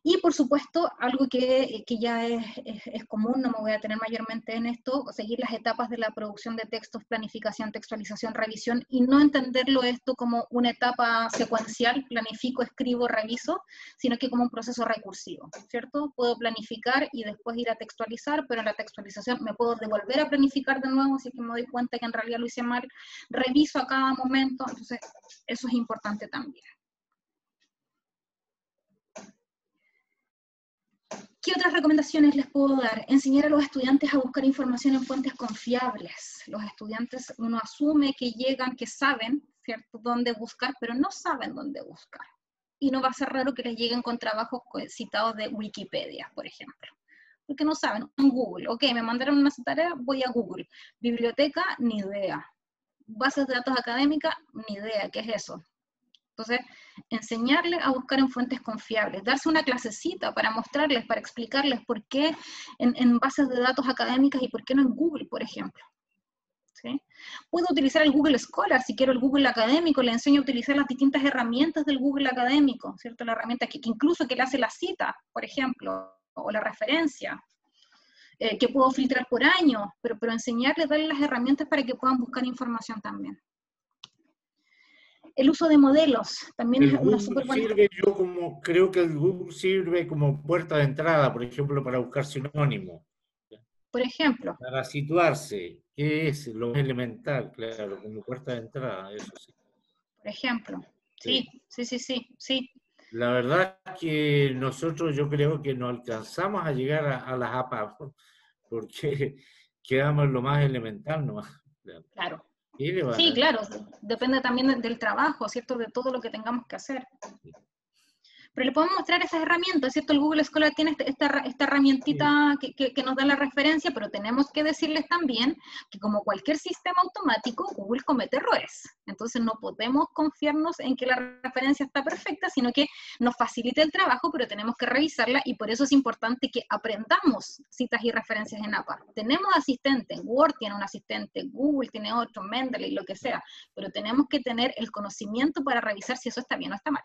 Y por supuesto, algo que ya es común, no me voy a detener mayormente en esto, seguir las etapas de la producción de textos: planificación, textualización, revisión, y no entenderlo esto como una etapa secuencial, planifico, escribo, reviso, sino que como un proceso recursivo, ¿cierto? Puedo planificar y después ir a textualizar, pero en la textualización me puedo devolver a planificar de nuevo, si es que me doy cuenta que en realidad lo hice mal, reviso a cada momento, entonces eso es importante también. ¿Qué otras recomendaciones les puedo dar? Enseñar a los estudiantes a buscar información en fuentes confiables. Los estudiantes, uno asume que llegan, que saben, ¿cierto?, dónde buscar, pero no saben dónde buscar. Y no va a ser raro que les lleguen con trabajos citados de Wikipedia, por ejemplo. Porque no saben, en Google. Ok, me mandaron una tarea, voy a Google. Biblioteca, ni idea. Bases de datos académicas, ni idea, ¿qué es eso? Entonces, enseñarles a buscar en fuentes confiables, darse una clasecita para mostrarles, para explicarles por qué en bases de datos académicas y por qué no en Google, por ejemplo. ¿Sí? Puedo utilizar el Google Scholar, si quiero el Google académico, le enseño a utilizar las distintas herramientas del Google académico, ¿cierto? La herramienta que incluso que le hace la cita, por ejemplo, o la referencia, que puedo filtrar por año, pero enseñarles, darles las herramientas para que puedan buscar información también. El uso de modelos también es una súper buena. Creo que el Google sirve como puerta de entrada, por ejemplo, para buscar sinónimos. Por ejemplo. Para situarse, que es lo más elemental, claro, como puerta de entrada, eso sí. Por ejemplo. Sí. La verdad es que nosotros, yo creo que no alcanzamos a llegar a las APA, porque quedamos en lo más elemental nomás. Claro. Sí, claro, depende también del trabajo, ¿cierto? De todo lo que tengamos que hacer. Pero le podemos mostrar esas herramientas, ¿cierto? El Google Scholar tiene esta herramientita que nos da la referencia, pero tenemos que decirles también que, como cualquier sistema automático, Google comete errores. Entonces no podemos confiarnos en que la referencia está perfecta, sino que nos facilita el trabajo, pero tenemos que revisarla, y por eso es importante que aprendamos citas y referencias en APA. Tenemos asistentes, Word tiene un asistente, Google tiene otro, Mendeley, lo que sea, pero tenemos que tener el conocimiento para revisar si eso está bien o está mal.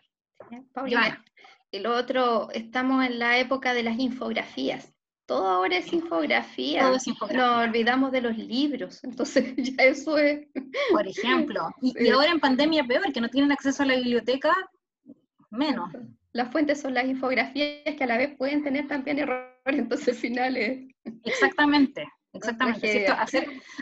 Paulina, el otro, estamos en la época de las infografías. Todo ahora es infografía. Todo es infografía. Nos olvidamos de los libros, entonces ya eso es. Por ejemplo. Y ahora en pandemia peor, que no tienen acceso a la biblioteca, menos. Las fuentes son las infografías, que a la vez pueden tener también errores, entonces finales. Exactamente. ¿Cierto?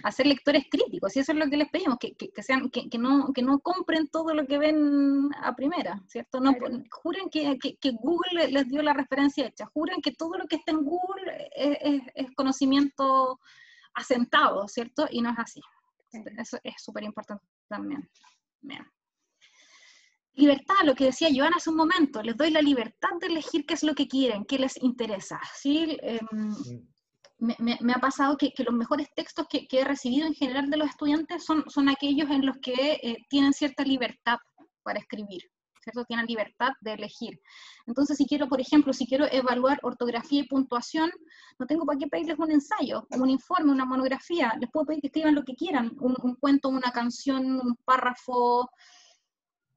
Hacer lectores críticos, y eso es lo que les pedimos, que no compren todo lo que ven a primera, ¿cierto? No, claro. Juren que Google les dio la referencia hecha, juren que todo lo que está en Google es conocimiento asentado, ¿cierto? Y no es así. Eso es súper importante también. Bien. Libertad, lo que decía Joana hace un momento, les doy la libertad de elegir qué es lo que quieren, qué les interesa, ¿sí? Me ha pasado que los mejores textos que he recibido en general de los estudiantes son aquellos en los que tienen cierta libertad para escribir, ¿cierto? Tienen libertad de elegir. Entonces, si quiero, por ejemplo, evaluar ortografía y puntuación, no tengo para qué pedirles un ensayo, un informe, una monografía. Les puedo pedir que escriban lo que quieran, un cuento, una canción, un párrafo,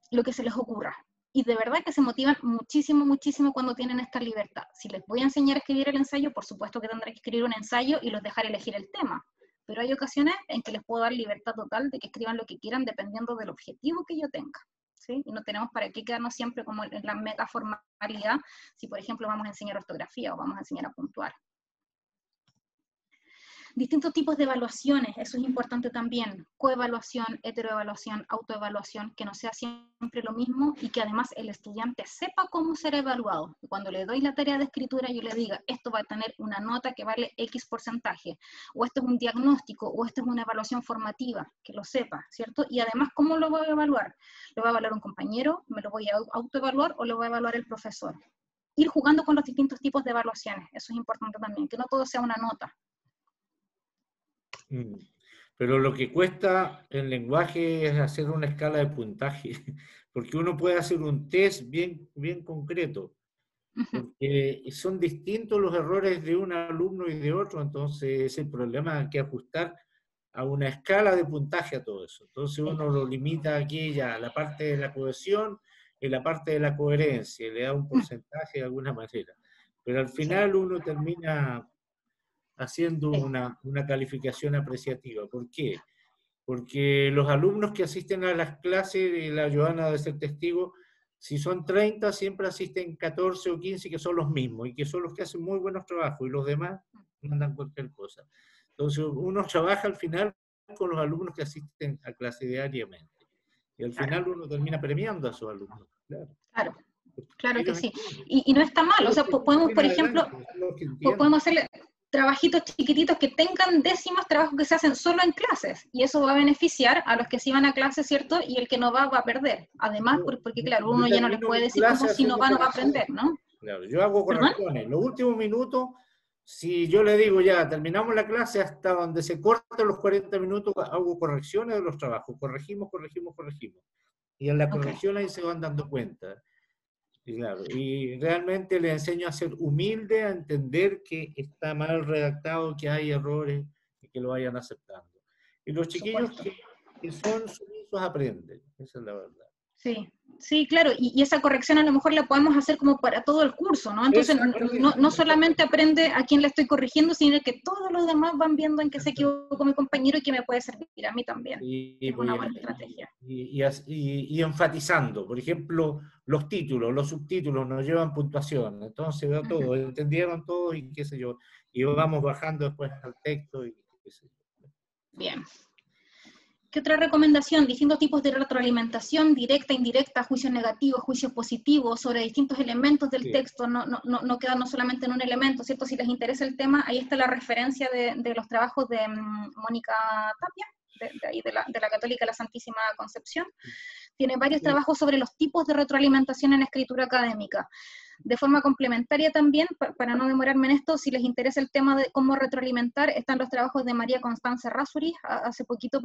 lo que se les ocurra. y de verdad que se motivan muchísimo, muchísimo cuando tienen esta libertad. Si les voy a enseñar a escribir el ensayo, por supuesto que tendré que escribir un ensayo y los dejar elegir el tema. Pero hay ocasiones en que les puedo dar libertad total de que escriban lo que quieran dependiendo del objetivo que yo tenga, ¿sí? Y no tenemos para qué quedarnos siempre como en la mega formalidad, si por ejemplo vamos a enseñar ortografía o vamos a enseñar a puntuar. Distintos tipos de evaluaciones, eso es importante también, coevaluación, heteroevaluación, autoevaluación, que no sea siempre lo mismo y que además el estudiante sepa cómo ser evaluado. Cuando le doy la tarea de escritura yo le diga, esto va a tener una nota que vale X porcentaje, o esto es un diagnóstico, o esto es una evaluación formativa, que lo sepa, ¿cierto? Y además, ¿cómo lo voy a evaluar? ¿Lo va a evaluar un compañero? ¿Me lo voy a autoevaluar o lo va a evaluar el profesor? Ir jugando con los distintos tipos de evaluaciones, eso es importante también, que no todo sea una nota. Pero lo que cuesta en lenguaje es hacer una escala de puntaje, porque uno puede hacer un test bien concreto, porque son distintos los errores de un alumno y de otro, entonces ese problema hay que ajustar a una escala de puntaje a todo eso. Entonces uno lo limita aquí ya a la parte de la cohesión y la parte de la coherencia, y le da un porcentaje de alguna manera. Pero al final uno termina haciendo una calificación apreciativa. ¿Por qué? Porque los alumnos que asisten a las clases, y la Joana debe ser testigo, si son 30, siempre asisten 14 o 15 que son los mismos, y que son los que hacen muy buenos trabajos, y los demás mandan cualquier cosa. Entonces uno trabaja al final con los alumnos que asisten a clase diariamente. Y al final uno termina premiando a esos alumnos. Claro que sí. Y no está mal, o sea, podemos, por ejemplo, podemos hacerle trabajitos chiquititos que tengan décimas, trabajos que se hacen solo en clases, y eso va a beneficiar a los que sí van a clases, ¿cierto? Y el que no va a perder. Además, porque claro, uno ya no les puede decir cómo si no va, no va a aprender, ¿no? Claro, yo hago correcciones. Los últimos minutos, si yo le digo ya, terminamos la clase hasta donde se cortan los 40 minutos, hago correcciones de los trabajos. Corregimos. Y en la corrección ahí se van dando cuenta. Y claro, y realmente le enseño a ser humilde, a entender que está mal redactado, que hay errores, y que lo vayan aceptando. Y los chiquillos que son sumisos aprenden, esa es la verdad. Sí, claro, y esa corrección a lo mejor la podemos hacer como para todo el curso, ¿no? Entonces no solamente aprende a quien le estoy corrigiendo, sino que todos los demás van viendo en que se equivocó mi compañero y que me puede servir a mí también. Es una buena estrategia. Y enfatizando, por ejemplo, los títulos, los subtítulos nos llevan puntuación, entonces veo todo, entendieron todo y qué sé yo, y vamos bajando después al texto y qué sé yo. Bien. ¿Qué otra recomendación? Distintos tipos de retroalimentación, directa, indirecta, juicios negativos, juicios positivos, sobre distintos elementos del texto, no quedarnos solamente en un elemento, ¿cierto? Si les interesa el tema, ahí está la referencia de los trabajos de Mónica Tapia, de la Católica La Santísima Concepción. Tiene varios trabajos sobre los tipos de retroalimentación en escritura académica. De forma complementaria también, para no demorarme en esto, si les interesa el tema de cómo retroalimentar, están los trabajos de María Constanza Errázuriz. Hace poquito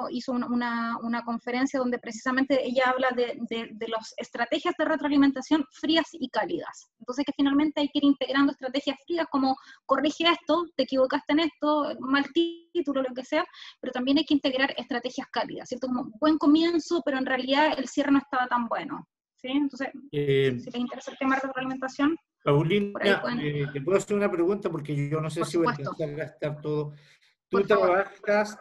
hizo una conferencia donde precisamente ella habla de las estrategias de retroalimentación frías y cálidas. Entonces que finalmente hay que ir integrando estrategias frías como corrige esto, te equivocaste en esto, mal título, lo que sea, pero también hay que integrar estrategias cálidas, ¿cierto? Como buen comienzo, pero en realidad el cierre no estaba tan bueno. ¿Sí? Entonces, si les interesa el tema de retroalimentación, Paulina, te puedo hacer una pregunta porque yo no sé si voy a alcanzar a gastar todo. ¿Tú trabajas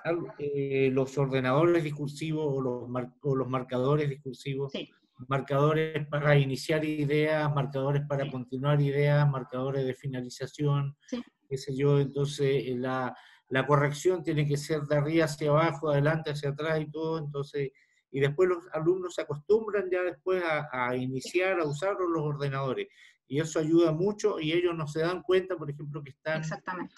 los ordenadores discursivos o los marcadores discursivos? Sí. Marcadores para iniciar ideas, marcadores para continuar ideas, marcadores de finalización, qué sé yo. Entonces, la corrección tiene que ser de arriba hacia abajo, adelante hacia atrás y todo, entonces... Y después los alumnos se acostumbran ya después a iniciar, a usar los ordenadores. Y eso ayuda mucho y ellos no se dan cuenta, por ejemplo, que están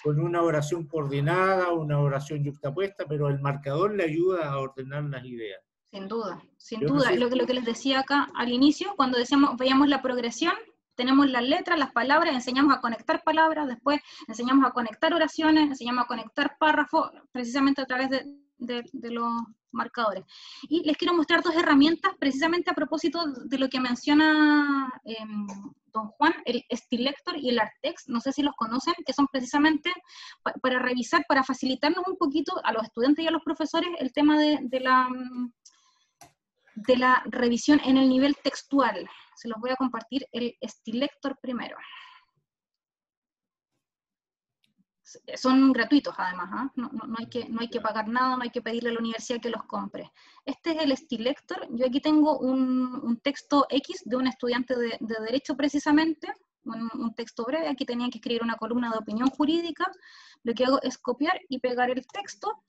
con una oración coordinada, una oración yuxtapuesta, pero el marcador le ayuda a ordenar las ideas. Sin duda. No sé lo que les decía acá al inicio, cuando veíamos la progresión, tenemos las letras, las palabras, enseñamos a conectar palabras, después enseñamos a conectar oraciones, enseñamos a conectar párrafos, precisamente a través de los marcadores. Y les quiero mostrar dos herramientas, precisamente a propósito de lo que menciona don Juan, el Stilector y el Artext, no sé si los conocen, que son precisamente para revisar, para facilitarnos un poquito a los estudiantes y a los profesores el tema de de la revisión en el nivel textual. Se los voy a compartir el Stilector primero. Son gratuitos además, ¿eh? No hay que pagar nada, no hay que pedirle a la universidad que los compre. Este es el Stilector. Yo aquí tengo un texto X de un estudiante de Derecho precisamente, un texto breve. Aquí tenía que escribir una columna de opinión jurídica. Lo que hago es copiar y pegar el texto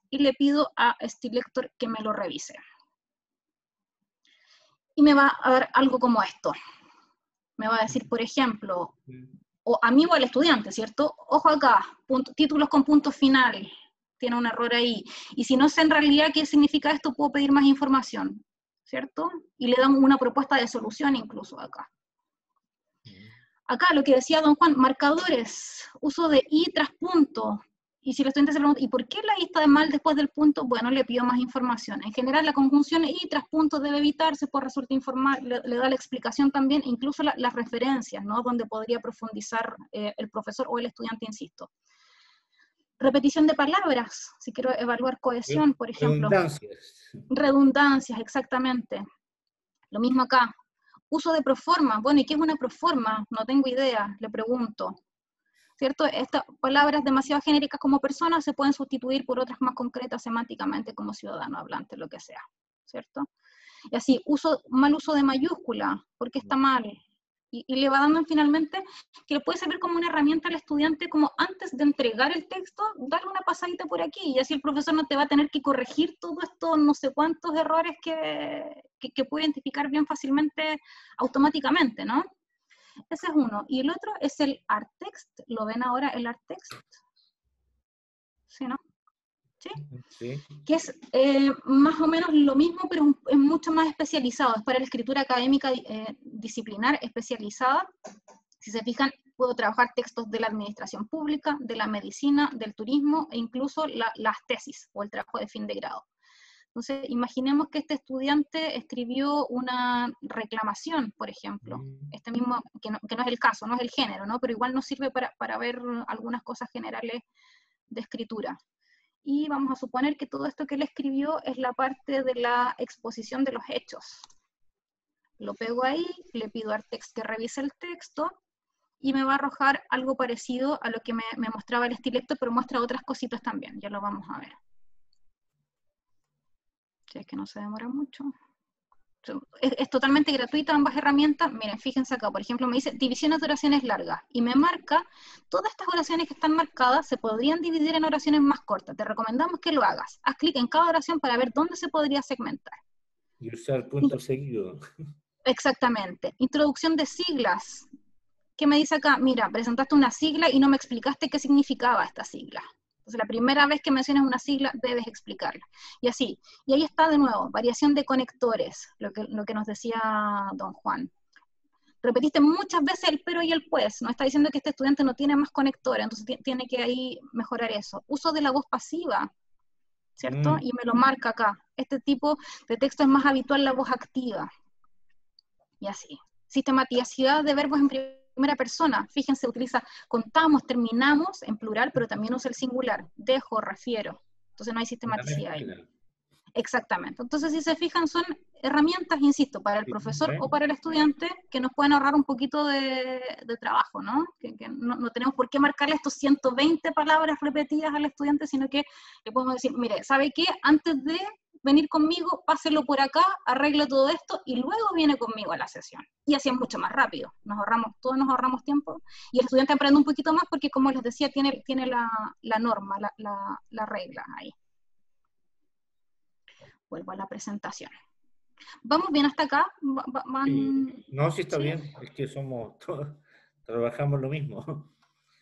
y le pido a Stilector que me lo revise. Y me va a dar algo como esto. Me va a decir, por ejemplo, o a mí o al estudiante, ¿cierto? Ojo acá, títulos con punto final, tiene un error ahí. Y si no sé en realidad qué significa esto, puedo pedir más información, ¿cierto? Y le dan una propuesta de solución incluso acá. Acá lo que decía don Juan, marcadores, uso de i tras punto. Y si el estudiante se pregunta, ¿y por qué la i está de mal después del punto? Bueno, le pido más información. En general, la conjunción i tras punto debe evitarse por resulta informar, le da la explicación también, incluso las referencias, ¿no? Donde podría profundizar el profesor o el estudiante, insisto. Repetición de palabras, si quiero evaluar cohesión, por ejemplo. Redundancias. Redundancias, exactamente. Lo mismo acá. Uso de proforma. Bueno, ¿y qué es una proforma? No tengo idea, le pregunto. ¿Cierto? Estas palabras demasiado genéricas como persona se pueden sustituir por otras más concretas semánticamente como ciudadano hablante, lo que sea, ¿cierto? Y así, mal uso de mayúscula, porque está mal. Y le va dando finalmente que le puede servir como una herramienta al estudiante, como antes de entregar el texto, darle una pasadita por aquí, y así el profesor no te va a tener que corregir todo esto, no sé cuántos errores que puede identificar bien fácilmente automáticamente, ¿no? Ese es uno. Y el otro es el art text. ¿Lo ven ahora el art text? ¿Sí, no? ¿Sí? Sí. Que es más o menos lo mismo, pero es mucho más especializado. Es para la escritura académica disciplinar especializada. Si se fijan, puedo trabajar textos de la administración pública, de la medicina, del turismo, e incluso las tesis o el trabajo de fin de grado. Entonces, imaginemos que este estudiante escribió una reclamación, por ejemplo. Este mismo, que no es el caso, no es el género, ¿no? Pero igual nos sirve para ver algunas cosas generales de escritura. Y vamos a suponer que todo esto que él escribió es la parte de la exposición de los hechos. Lo pego ahí, le pido al text que revise el texto, y me va a arrojar algo parecido a lo que me mostraba el Stilector, pero muestra otras cositas también, ya lo vamos a ver. Si es que no se demora mucho. Es totalmente gratuita ambas herramientas. Miren, fíjense acá, por ejemplo, me dice divisiones de oraciones largas, y me marca, todas estas oraciones que están marcadas se podrían dividir en oraciones más cortas. Te recomendamos que lo hagas. Haz clic en cada oración para ver dónde se podría segmentar. Y usar punto seguido. Exactamente. Introducción de siglas. ¿Qué me dice acá? Mira, presentaste una sigla y no me explicaste qué significaba esta sigla. Entonces, la primera vez que mencionas una sigla, debes explicarla. Y así. Y ahí está de nuevo, variación de conectores, lo que nos decía don Juan. Repetiste muchas veces el pero y el pues. No está diciendo que este estudiante no tiene más conectores, entonces tiene que ahí mejorar eso. Uso de la voz pasiva, ¿cierto? Y me lo marca acá. Este tipo de texto es más habitual la voz activa. Y así. Sistematicidad de verbos en primera persona. Fíjense, utiliza contamos, terminamos en plural, pero también usa el singular. Dejo, refiero. Entonces no hay sistematicidad ahí. Exactamente. Entonces, si se fijan, son herramientas, insisto, para el profesor o para el estudiante que nos pueden ahorrar un poquito de trabajo, ¿no? Que no tenemos por qué marcarle estos 120 palabras repetidas al estudiante, sino que le podemos decir, mire, ¿sabe qué? Antes de venir conmigo, páselo por acá, arregle todo esto y luego viene conmigo a la sesión. Y así es mucho más rápido. Todos nos ahorramos tiempo y el estudiante aprende un poquito más porque, como les decía, tiene la norma, la regla ahí. Vuelvo a la presentación. ¿Vamos bien hasta acá? Sí. No, sí está ¿Sí? bien, es que trabajamos lo mismo.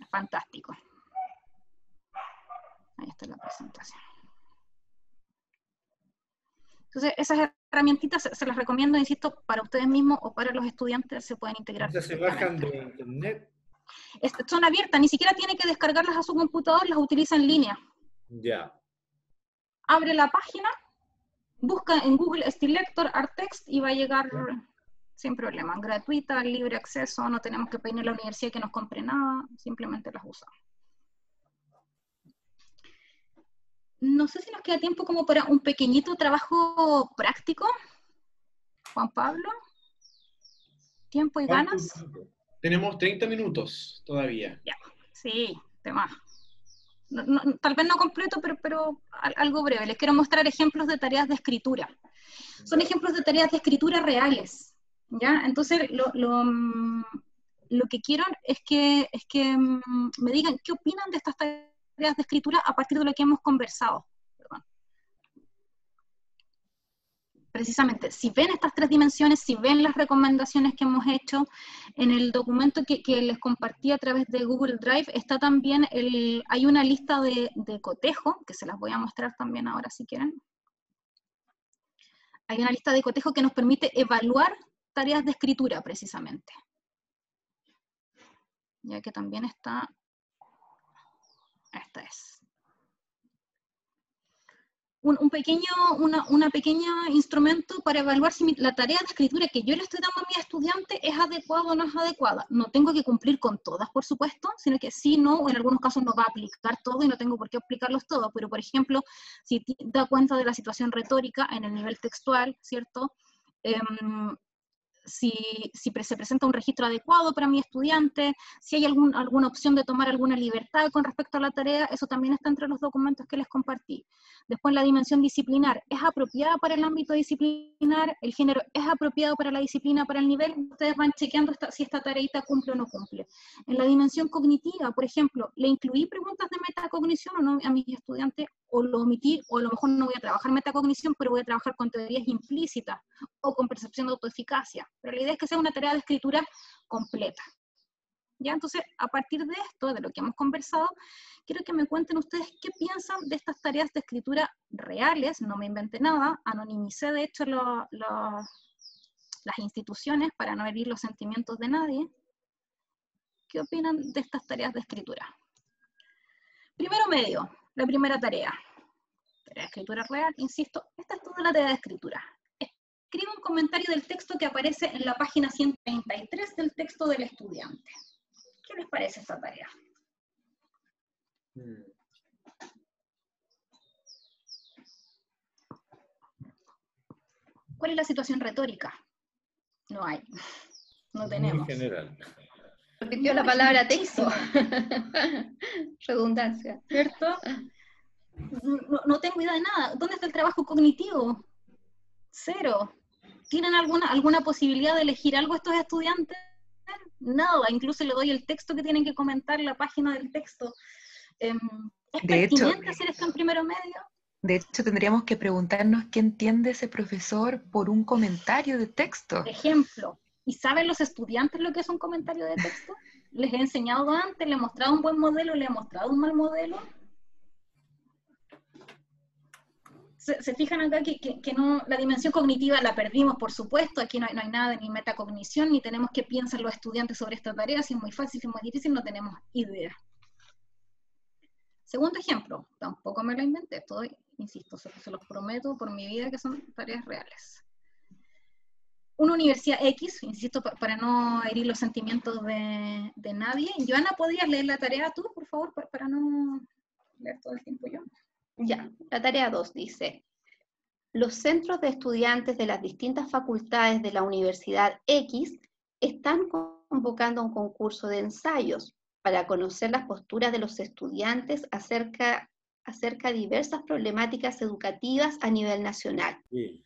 Fantástico. Ahí está la presentación. Entonces, esas herramientitas se las recomiendo, insisto, para ustedes mismos o para los estudiantes, se pueden integrar. ¿Esas se bajan de internet? Son abiertas, ni siquiera tiene que descargarlas a su computador, las utiliza en línea. Ya. Abre la página, busca en Google Stilector Art Text y va a llegar sin problema. Gratuita, libre acceso, no tenemos que pedirle a la universidad que nos compre nada, simplemente las usamos. No sé si nos queda tiempo como para un pequeñito trabajo práctico. Juan Pablo, ¿tiempo y ganas? Tenemos 30 minutos todavía. Ya, sí, tema. Tal vez no completo, pero algo breve. Les quiero mostrar ejemplos de tareas de escritura. Son ejemplos de tareas de escritura reales, ¿ya? Entonces, lo que quiero es que me digan qué opinan de estas tareas de escritura a partir de lo que hemos conversado. Perdón. Precisamente, si ven estas tres dimensiones, si ven las recomendaciones que hemos hecho, en el documento que les compartí a través de Google Drive, está también hay una lista de cotejo, que se las voy a mostrar también ahora si quieren. Hay una lista de cotejo que nos permite evaluar tareas de escritura, precisamente. Ya que también está, esta es. Un pequeño instrumento para evaluar si la tarea de escritura que yo le estoy dando a mi estudiante es adecuada o no es adecuada. No tengo que cumplir con todas, por supuesto, sino que sí, no, o en algunos casos no va a aplicar todo y no tengo por qué aplicarlos todos, pero por ejemplo, si da cuenta de la situación retórica en el nivel textual, ¿cierto? Si se presenta un registro adecuado para mi estudiante, si hay alguna opción de tomar alguna libertad con respecto a la tarea, eso también está entre los documentos que les compartí. Después, la dimensión disciplinar, ¿es apropiada para el ámbito disciplinar? ¿El género es apropiado para la disciplina, para el nivel? Ustedes van chequeando si esta tareita cumple o no cumple. En la dimensión cognitiva, por ejemplo, ¿le incluí preguntas de metacognición o no a mis estudiantes? ¿O lo omití? O a lo mejor no voy a trabajar metacognición, pero voy a trabajar con teorías implícitas o con percepción de autoeficacia. Pero la idea es que sea una tarea de escritura completa. ¿Ya? Entonces, a partir de esto, de lo que hemos conversado, quiero que me cuenten ustedes qué piensan de estas tareas de escritura reales. No me inventé nada, anonimicé de hecho las instituciones para no herir los sentimientos de nadie. ¿Qué opinan de estas tareas de escritura? Primero medio, la primera tarea. Tarea de escritura real, insisto, esta es toda la tarea de escritura. Escribe un comentario del texto que aparece en la página 133 del texto del estudiante. ¿Qué les parece esta tarea? ¿Cuál es la situación retórica? No hay. No tenemos. Muy general. Repitió la palabra texto. Redundancia. ¿Cierto? No tengo idea de nada. ¿Dónde está el trabajo cognitivo? Cero. ¿Tienen alguna posibilidad de elegir algo estos estudiantes? Nada. Incluso le doy el texto que tienen que comentar, la página del texto. ¿Es pertinente hacer esto en primero medio? De hecho, tendríamos que preguntarnos qué entiende ese profesor por un comentario de texto. Ejemplo. ¿Y saben los estudiantes lo que es un comentario de texto? ¿Les he enseñado antes? ¿Les he mostrado un buen modelo? ¿Les he mostrado un mal modelo? Se fijan acá que no, la dimensión cognitiva la perdimos, por supuesto. Aquí no hay nada de ni metacognición, ni tenemos que piensan los estudiantes sobre esta tarea. Si es muy fácil, si es muy difícil, no tenemos idea. Segundo ejemplo, tampoco me lo inventé, insisto, se los prometo por mi vida que son tareas reales. Una universidad X, insisto, para no herir los sentimientos de nadie. Joana, ¿podrías leer la tarea tú, por favor, para no leer todo el tiempo yo? Ya, la tarea 2 dice: los centros de estudiantes de las distintas facultades de la Universidad X están convocando un concurso de ensayos para conocer las posturas de los estudiantes acerca de diversas problemáticas educativas a nivel nacional. Sí.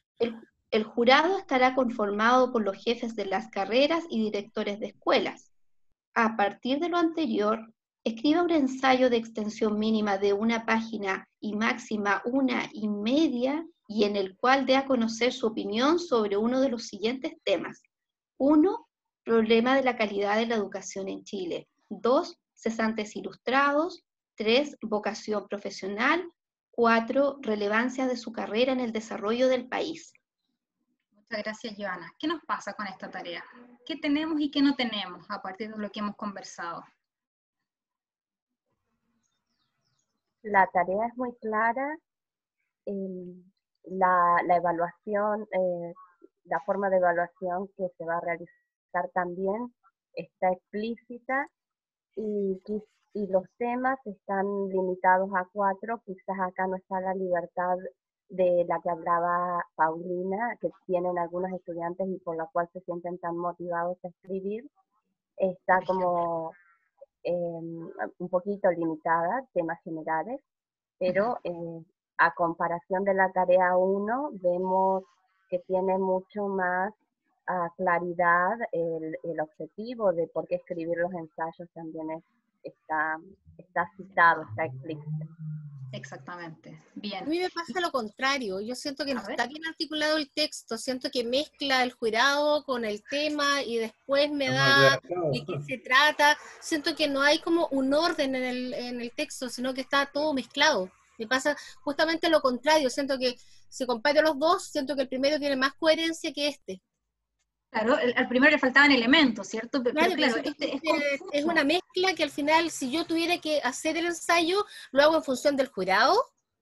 El jurado estará conformado por los jefes de las carreras y directores de escuelas. A partir de lo anterior, escriba un ensayo de extensión mínima de 1 página y máxima 1,5, y en el cual dé a conocer su opinión sobre uno de los siguientes temas. 1. Problema de la calidad de la educación en Chile. 2. Cesantes ilustrados. 3. Vocación profesional. 4. Relevancia de su carrera en el desarrollo del país. Muchas gracias, Joana. ¿Qué nos pasa con esta tarea? ¿Qué tenemos y qué no tenemos a partir de lo que hemos conversado? La tarea es muy clara, la evaluación, la forma de evaluación que se va a realizar también está explícita y los temas están limitados a 4, quizás acá no está la libertad de la que hablaba Paulina, que tienen algunos estudiantes y por la cual se sienten tan motivados a escribir, está como un poquito limitada, temas generales, pero a comparación de la tarea 1, vemos que tiene mucho más claridad el objetivo de por qué escribir los ensayos también está citado, está explícito. Exactamente. A Bien. mí me pasa lo contrario, yo siento que no A ver. está bien articulado el texto, siento que mezcla el jurado con el tema y después me Está mal da redactado. de qué se trata, siento que no hay como un orden en el texto, sino que está todo mezclado. Me pasa justamente lo contrario, siento que si comparo los dos, siento que el primero tiene más coherencia que este. Claro, al primero le faltaban elementos, ¿cierto? Pero Claro, claro, siento este es que es confuso. una mezcla que al final, si yo tuviera que hacer el ensayo, lo hago en función del jurado,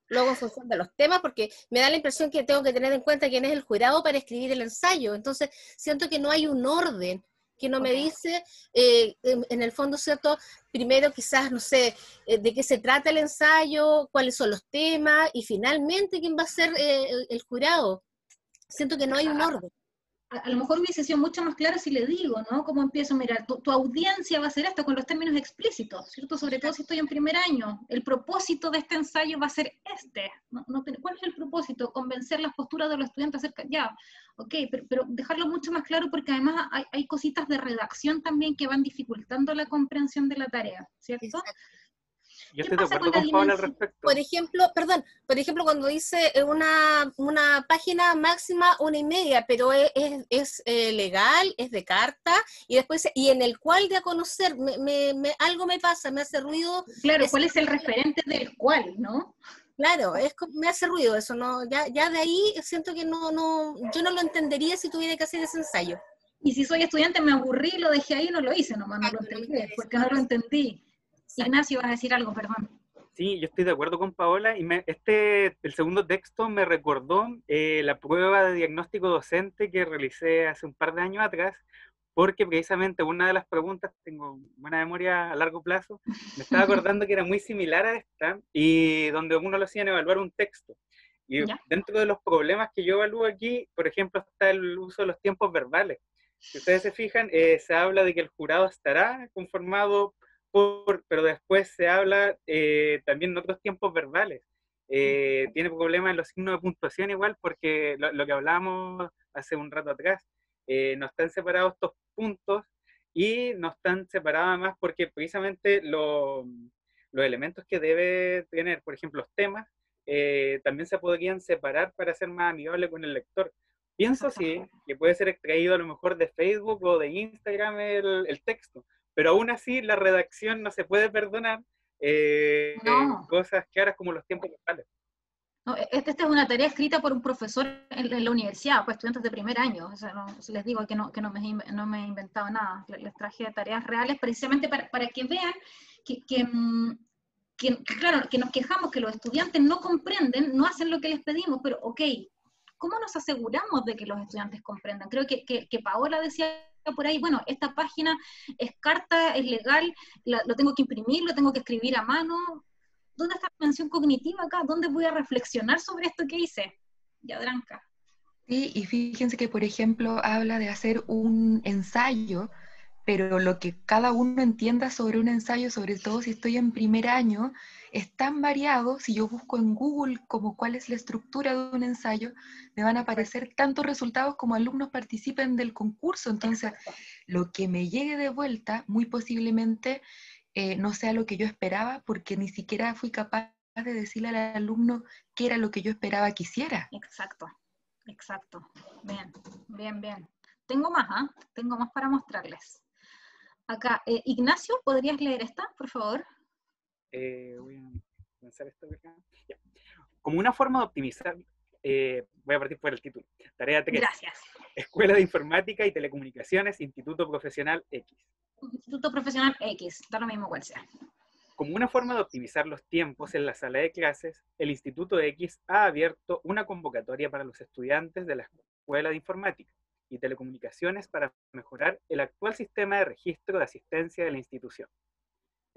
lo hago en función de los temas, porque me da la impresión que tengo que tener en cuenta quién es el jurado para escribir el ensayo. Entonces, siento que no hay un orden, que no me dice, en el fondo, ¿cierto? Primero quizás, no sé, de qué se trata el ensayo, cuáles son los temas, y finalmente quién va a ser el jurado. Siento que no hay un orden. A lo mejor hubiese sido mucho más claro si le digo, ¿no? Cómo empiezo, mira, tu audiencia va a ser esto con los términos explícitos, ¿cierto? Sobre todo si estoy en primer año. El propósito de este ensayo va a ser este. ¿Cuál es el propósito? Convencer las posturas de los estudiantes acerca, ya, ok, pero dejarlo mucho más claro porque además hay cositas de redacción también que van dificultando la comprensión de la tarea, ¿cierto? Exacto. Yo ¿Qué estoy de pasa con acuerdo la con Paula al dimensión? respecto. Por ejemplo, cuando dice una página máxima 1,5, pero es legal, es de carta, y después, y en el cual de a conocer, algo me pasa, me hace ruido. Claro, ¿cuál es el referente del cual, no? Claro, me hace ruido eso, ¿no? Ya de ahí siento que yo no lo entendería si tuviera que hacer ese ensayo. Y si soy estudiante me aburrí, lo dejé ahí, no lo hice nomás, no lo Exacto, no me entendí, interesa, porque no lo entendí. Exacto. Ignacio, vas a decir algo, perdón. Sí, yo estoy de acuerdo con Paola, y el segundo texto me recordó la prueba de diagnóstico docente que realicé hace un par de años atrás, porque precisamente una de las preguntas, tengo buena memoria a largo plazo, me estaba acordando que era muy similar a esta, y donde uno lo hacían evaluar un texto. Y ¿Ya? dentro de los problemas que yo evalúo aquí, por ejemplo, está el uso de los tiempos verbales. Si ustedes se fijan, se habla de que el jurado estará conformado pero después se habla también en otros tiempos verbales. Tiene problemas en los signos de puntuación igual, porque lo que hablábamos hace un rato atrás, no están separados estos puntos, y no están separados además porque precisamente los elementos que debe tener, por ejemplo, los temas, también se podrían separar para ser más amigable con el lector. Pienso sí, que puede ser extraído a lo mejor de Facebook o de Instagram el texto, pero aún así la redacción no se puede perdonar No. cosas claras como los tiempos verbales. No, esta es una tarea escrita por un profesor en la universidad, pues estudiantes de primer año. O sea, les digo que no me he inventado nada. Les traje tareas reales precisamente para que vean que, claro, que nos quejamos que los estudiantes no comprenden, no hacen lo que les pedimos, pero ok, ¿cómo nos aseguramos de que los estudiantes comprendan? Creo que Paola decía por ahí, bueno, esta página es carta, es legal, lo tengo que imprimir, lo tengo que escribir a mano. ¿Dónde está la dimensión cognitiva acá? ¿Dónde voy a reflexionar sobre esto que hice? Ya, Dranca. Sí, y fíjense que, por ejemplo, habla de hacer un ensayo, pero lo que cada uno entienda sobre un ensayo, sobre todo si estoy en primer año, es tan variado. Si yo busco en Google como cuál es la estructura de un ensayo, me van a aparecer tantos resultados como alumnos participen del concurso. Entonces, lo que me llegue de vuelta, muy posiblemente no sea lo que yo esperaba, porque ni siquiera fui capaz de decirle al alumno qué era lo que yo esperaba que hiciera. Exacto. Bien. Tengo más, ¿ah? Tengo más para mostrarles. Acá, Ignacio, ¿podrías leer esta, por favor? Voy a lanzar esto acá. Ya. Como una forma de optimizar, voy a partir por el título. Tarea 3. Gracias. Escuela de Informática y Telecomunicaciones, Instituto Profesional X. Instituto Profesional X, da lo mismo cual sea. Como una forma de optimizar los tiempos en la sala de clases, el Instituto X ha abierto una convocatoria para los estudiantes de la Escuela de Informática y Telecomunicaciones para mejorar el actual sistema de registro de asistencia de la institución.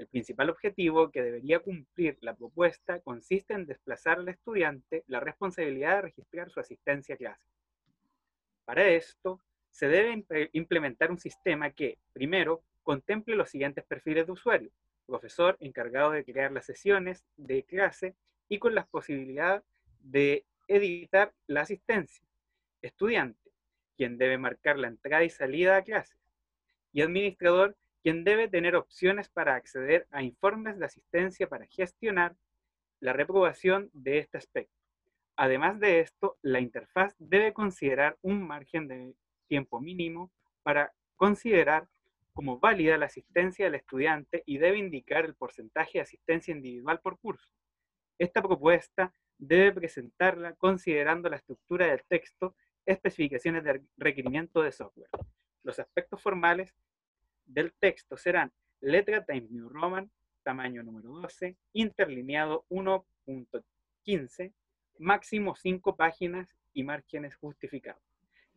El principal objetivo que debería cumplir la propuesta consiste en desplazar al estudiante la responsabilidad de registrar su asistencia a clase. Para esto, se debe implementar un sistema que, primero, contemple los siguientes perfiles de usuario: profesor encargado de crear las sesiones de clase y con la posibilidad de editar la asistencia; estudiante, quien debe marcar la entrada y salida a clases; y administrador, quien debe tener opciones para acceder a informes de asistencia para gestionar la reprobación de este aspecto. Además de esto, la interfaz debe considerar un margen de tiempo mínimo para considerar como válida la asistencia del estudiante y debe indicar el porcentaje de asistencia individual por curso. Esta propuesta debe presentarla considerando la estructura del texto, especificaciones de requerimiento de software. Los aspectos formales del texto serán letra Times New Roman, tamaño número 12, interlineado 1.15, máximo 5 páginas y márgenes justificados.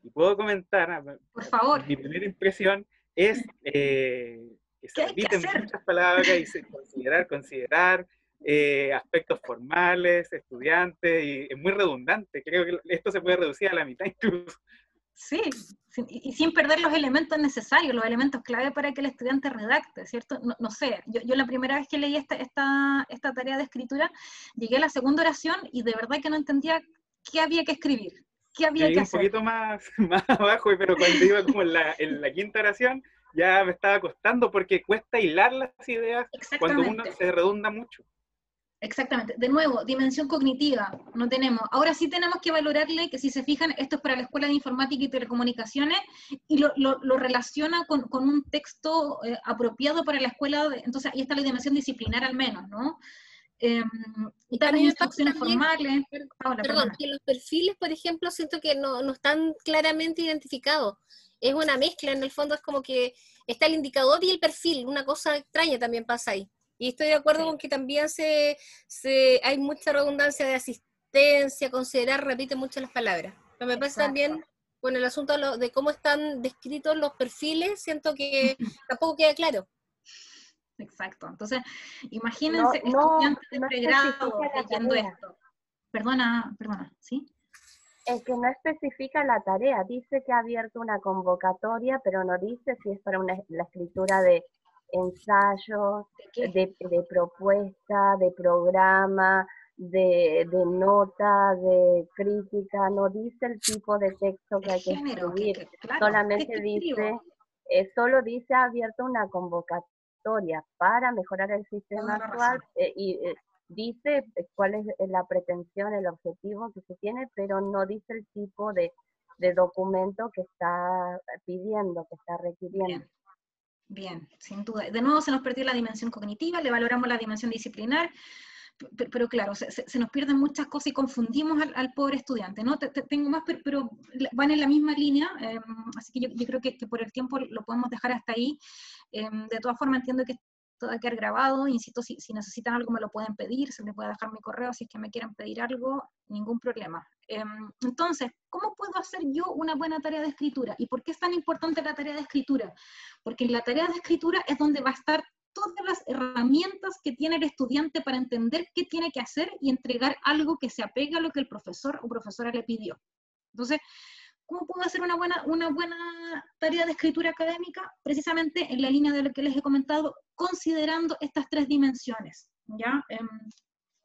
Y puedo comentar, por favor, mi primera impresión es que se repiten muchas palabras y considerar aspectos formales, estudiantes, y es muy redundante. Creo que esto se puede reducir a la mitad incluso. Sí, y sin perder los elementos necesarios, los elementos clave para que el estudiante redacte, ¿cierto? No sé, yo la primera vez que leí esta tarea de escritura, llegué a la segunda oración y de verdad que no entendía qué había que escribir, qué había que hacer. Un poquito más abajo, pero cuando iba como en la quinta oración, ya me estaba costando porque cuesta hilar las ideas cuando uno se redunda mucho. Exactamente. De nuevo, dimensión cognitiva, no tenemos. Ahora sí tenemos que valorarle que, si se fijan, esto es para la Escuela de Informática y Telecomunicaciones y lo relaciona con un texto apropiado para la escuela. Entonces ahí está la dimensión disciplinar al menos, ¿no? Y también instrucciones formales. Perdón, que los perfiles, por ejemplo, siento que no están claramente identificados. Es una mezcla, en el fondo es como que está el indicador y el perfil, una cosa extraña también pasa ahí. Y estoy de acuerdo con que también hay mucha redundancia de asistencia, considerar, repite mucho las palabras. Pero me pasa también con el asunto de cómo están descritos los perfiles, siento que tampoco queda claro. Exacto. Entonces, imagínense estudiantes de pregrado leyendo esto. Perdona, ¿sí? Es que no especifica la tarea, dice que ha abierto una convocatoria, pero no dice si es para la escritura de ensayos, de propuesta, de programa, de nota, de crítica, no dice el tipo de texto que hay que escribir, solamente dice, solo dice ha abierto una convocatoria para mejorar el sistema actual y dice cuál es la pretensión, el objetivo que se tiene, pero no dice el tipo de documento que está pidiendo, que está requiriendo. Bien, sin duda. De nuevo se nos perdió la dimensión cognitiva, le valoramos la dimensión disciplinar, pero claro, se nos pierden muchas cosas y confundimos al pobre estudiante, ¿no? Tengo más, pero van en la misma línea, así que yo creo que por el tiempo lo podemos dejar hasta ahí. De todas formas entiendo que esto va a quedar grabado, insisto, si necesitan algo me lo pueden pedir, se les puede dejar mi correo si es que me quieren pedir algo, ningún problema. Entonces, ¿cómo puedo hacer yo una buena tarea de escritura? ¿Y por qué es tan importante la tarea de escritura? Porque en la tarea de escritura es donde va a estar todas las herramientas que tiene el estudiante para entender qué tiene que hacer y entregar algo que se apegue a lo que el profesor o profesora le pidió. Entonces, ¿cómo puedo hacer una buena tarea de escritura académica? Precisamente en la línea de lo que les he comentado, considerando estas tres dimensiones, ¿ya?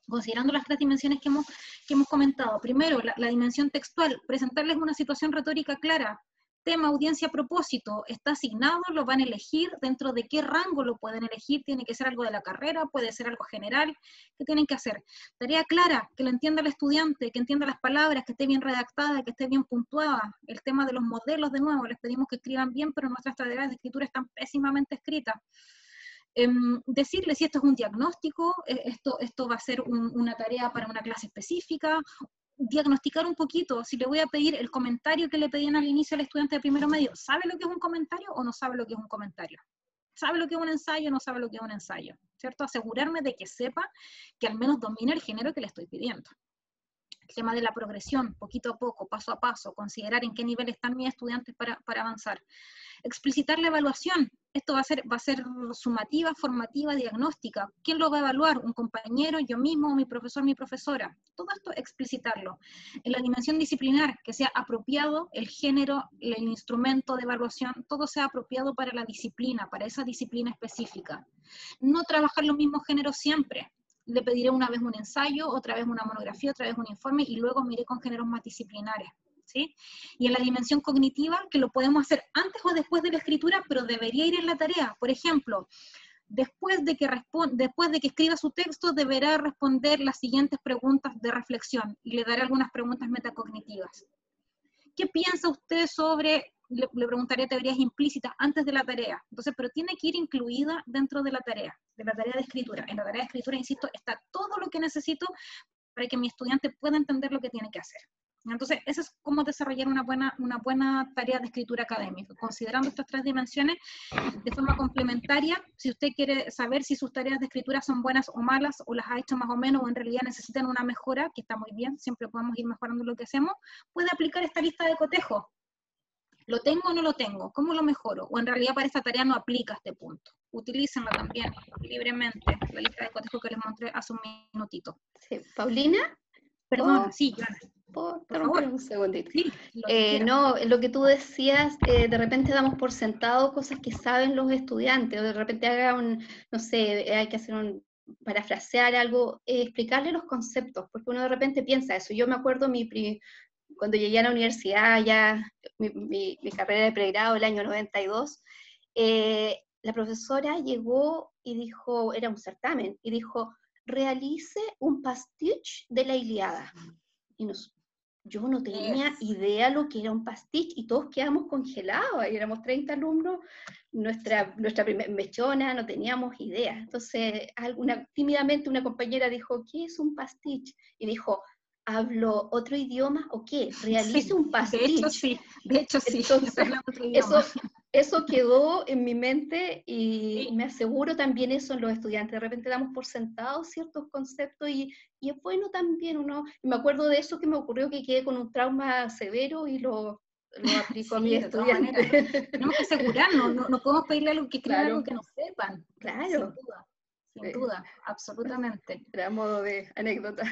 Considerando las tres dimensiones que hemos comentado. Primero, la dimensión textual, presentarles una situación retórica clara. Tema, audiencia, propósito, está asignado, lo van a elegir, dentro de qué rango lo pueden elegir, tiene que ser algo de la carrera, puede ser algo general, ¿qué tienen que hacer? Tarea clara, que lo entienda el estudiante, que entienda las palabras, que esté bien redactada, que esté bien puntuada. El tema de los modelos, de nuevo, les pedimos que escriban bien, pero nuestras tareas de escritura están pésimamente escritas. Decirle si esto es un diagnóstico, esto va a ser una tarea para una clase específica, diagnosticar un poquito, si le voy a pedir el comentario que le pedían al inicio al estudiante de primero medio, ¿sabe lo que es un comentario o no sabe lo que es un comentario? ¿Sabe lo que es un ensayo o no sabe lo que es un ensayo? ¿Cierto? Asegurarme de que sepa que al menos domine el género que le estoy pidiendo. el tema de la progresión, poquito a poco, paso a paso, considerar en qué nivel están mis estudiantes para avanzar. Explicitar la evaluación, esto va a ser sumativa, formativa, diagnóstica. ¿Quién lo va a evaluar? ¿Un compañero, yo mismo, mi profesor, mi profesora? Todo esto explicitarlo. En la dimensión disciplinar, que sea apropiado el género, el instrumento de evaluación, todo sea apropiado para la disciplina, para esa disciplina específica. No trabajar los mismos géneros siempre. Le pediré una vez un ensayo, otra vez una monografía, otra vez un informe, y luego me iré con géneros más disciplinares. ¿Sí? Y en la dimensión cognitiva, que lo podemos hacer antes o después de la escritura, pero debería ir en la tarea. Por ejemplo, después de que escriba su texto, deberá responder las siguientes preguntas de reflexión, y le daré algunas preguntas metacognitivas. ¿Qué piensa usted sobre, le preguntaré teorías implícitas antes de la tarea? Entonces, pero tiene que ir incluida dentro de la tarea de escritura. En la tarea de escritura, insisto, está todo lo que necesito para que mi estudiante pueda entender lo que tiene que hacer. Entonces, eso es cómo desarrollar una buena tarea de escritura académica, considerando estas tres dimensiones de forma complementaria. Si usted quiere saber si sus tareas de escritura son buenas o malas, o las ha hecho más o menos, o en realidad necesitan una mejora, que está muy bien, siempre podemos ir mejorando lo que hacemos, puede aplicar esta lista de cotejo. ¿Lo tengo o no lo tengo? ¿Cómo lo mejoro? O en realidad para esta tarea no aplica este punto. Utilícenla también libremente, la lista de cotejo que les mostré hace un minutito. Sí. Paulina. Perdón, sí, Joana. ¿Puedo interrumpir un segundito? Sí, no, lo que tú decías, de repente damos por sentado cosas que saben los estudiantes, o de repente no sé, hay que hacer parafrasear algo, explicarle los conceptos, porque uno de repente piensa eso. Yo me acuerdo cuando llegué a la universidad, ya mi carrera de pregrado, el año 92, la profesora llegó y dijo, era un certamen, y dijo, realice un pastiche de la Ilíada. Y yo no tenía idea lo que era un pastiche, y todos quedamos congelados, ahí éramos 30 alumnos, nuestra primera mechona, no teníamos idea. Entonces, tímidamente una compañera dijo, ¿qué es un pastiche? Y dijo, ¿hablo otro idioma o qué? Realice un pastiche. De hecho sí. Entonces, eso quedó en mi mente, y me aseguro también eso en los estudiantes. De repente damos por sentados ciertos conceptos, y es bueno también me acuerdo de eso que me ocurrió, que quedé con un trauma severo y lo aplico a mis estudiantes. Tenemos que asegurarnos, no podemos pedirle algo que escriban algo que no sepan. Claro. Sin duda, absolutamente. Era modo de anécdota.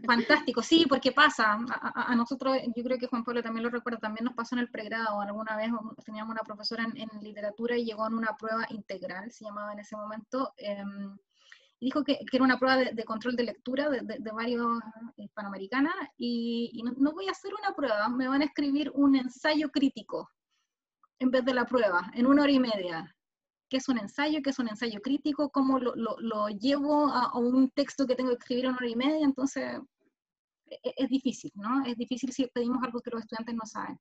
Fantástico, sí, porque pasa, a nosotros, yo creo que Juan Pablo también lo recuerda, también nos pasó en el pregrado. Alguna vez teníamos una profesora en literatura y llegó en una prueba integral, se llamaba en ese momento, y dijo que era una prueba de control de lectura de varios hispanoamericanas, y no voy a hacer una prueba, me van a escribir un ensayo crítico en vez de la prueba, en 1 hora y media. ¿Qué es un ensayo? ¿Qué es un ensayo crítico? ¿Cómo lo llevo a un texto que tengo que escribir en 1 hora y media? Entonces, es difícil, ¿no? Es difícil si pedimos algo que los estudiantes no saben.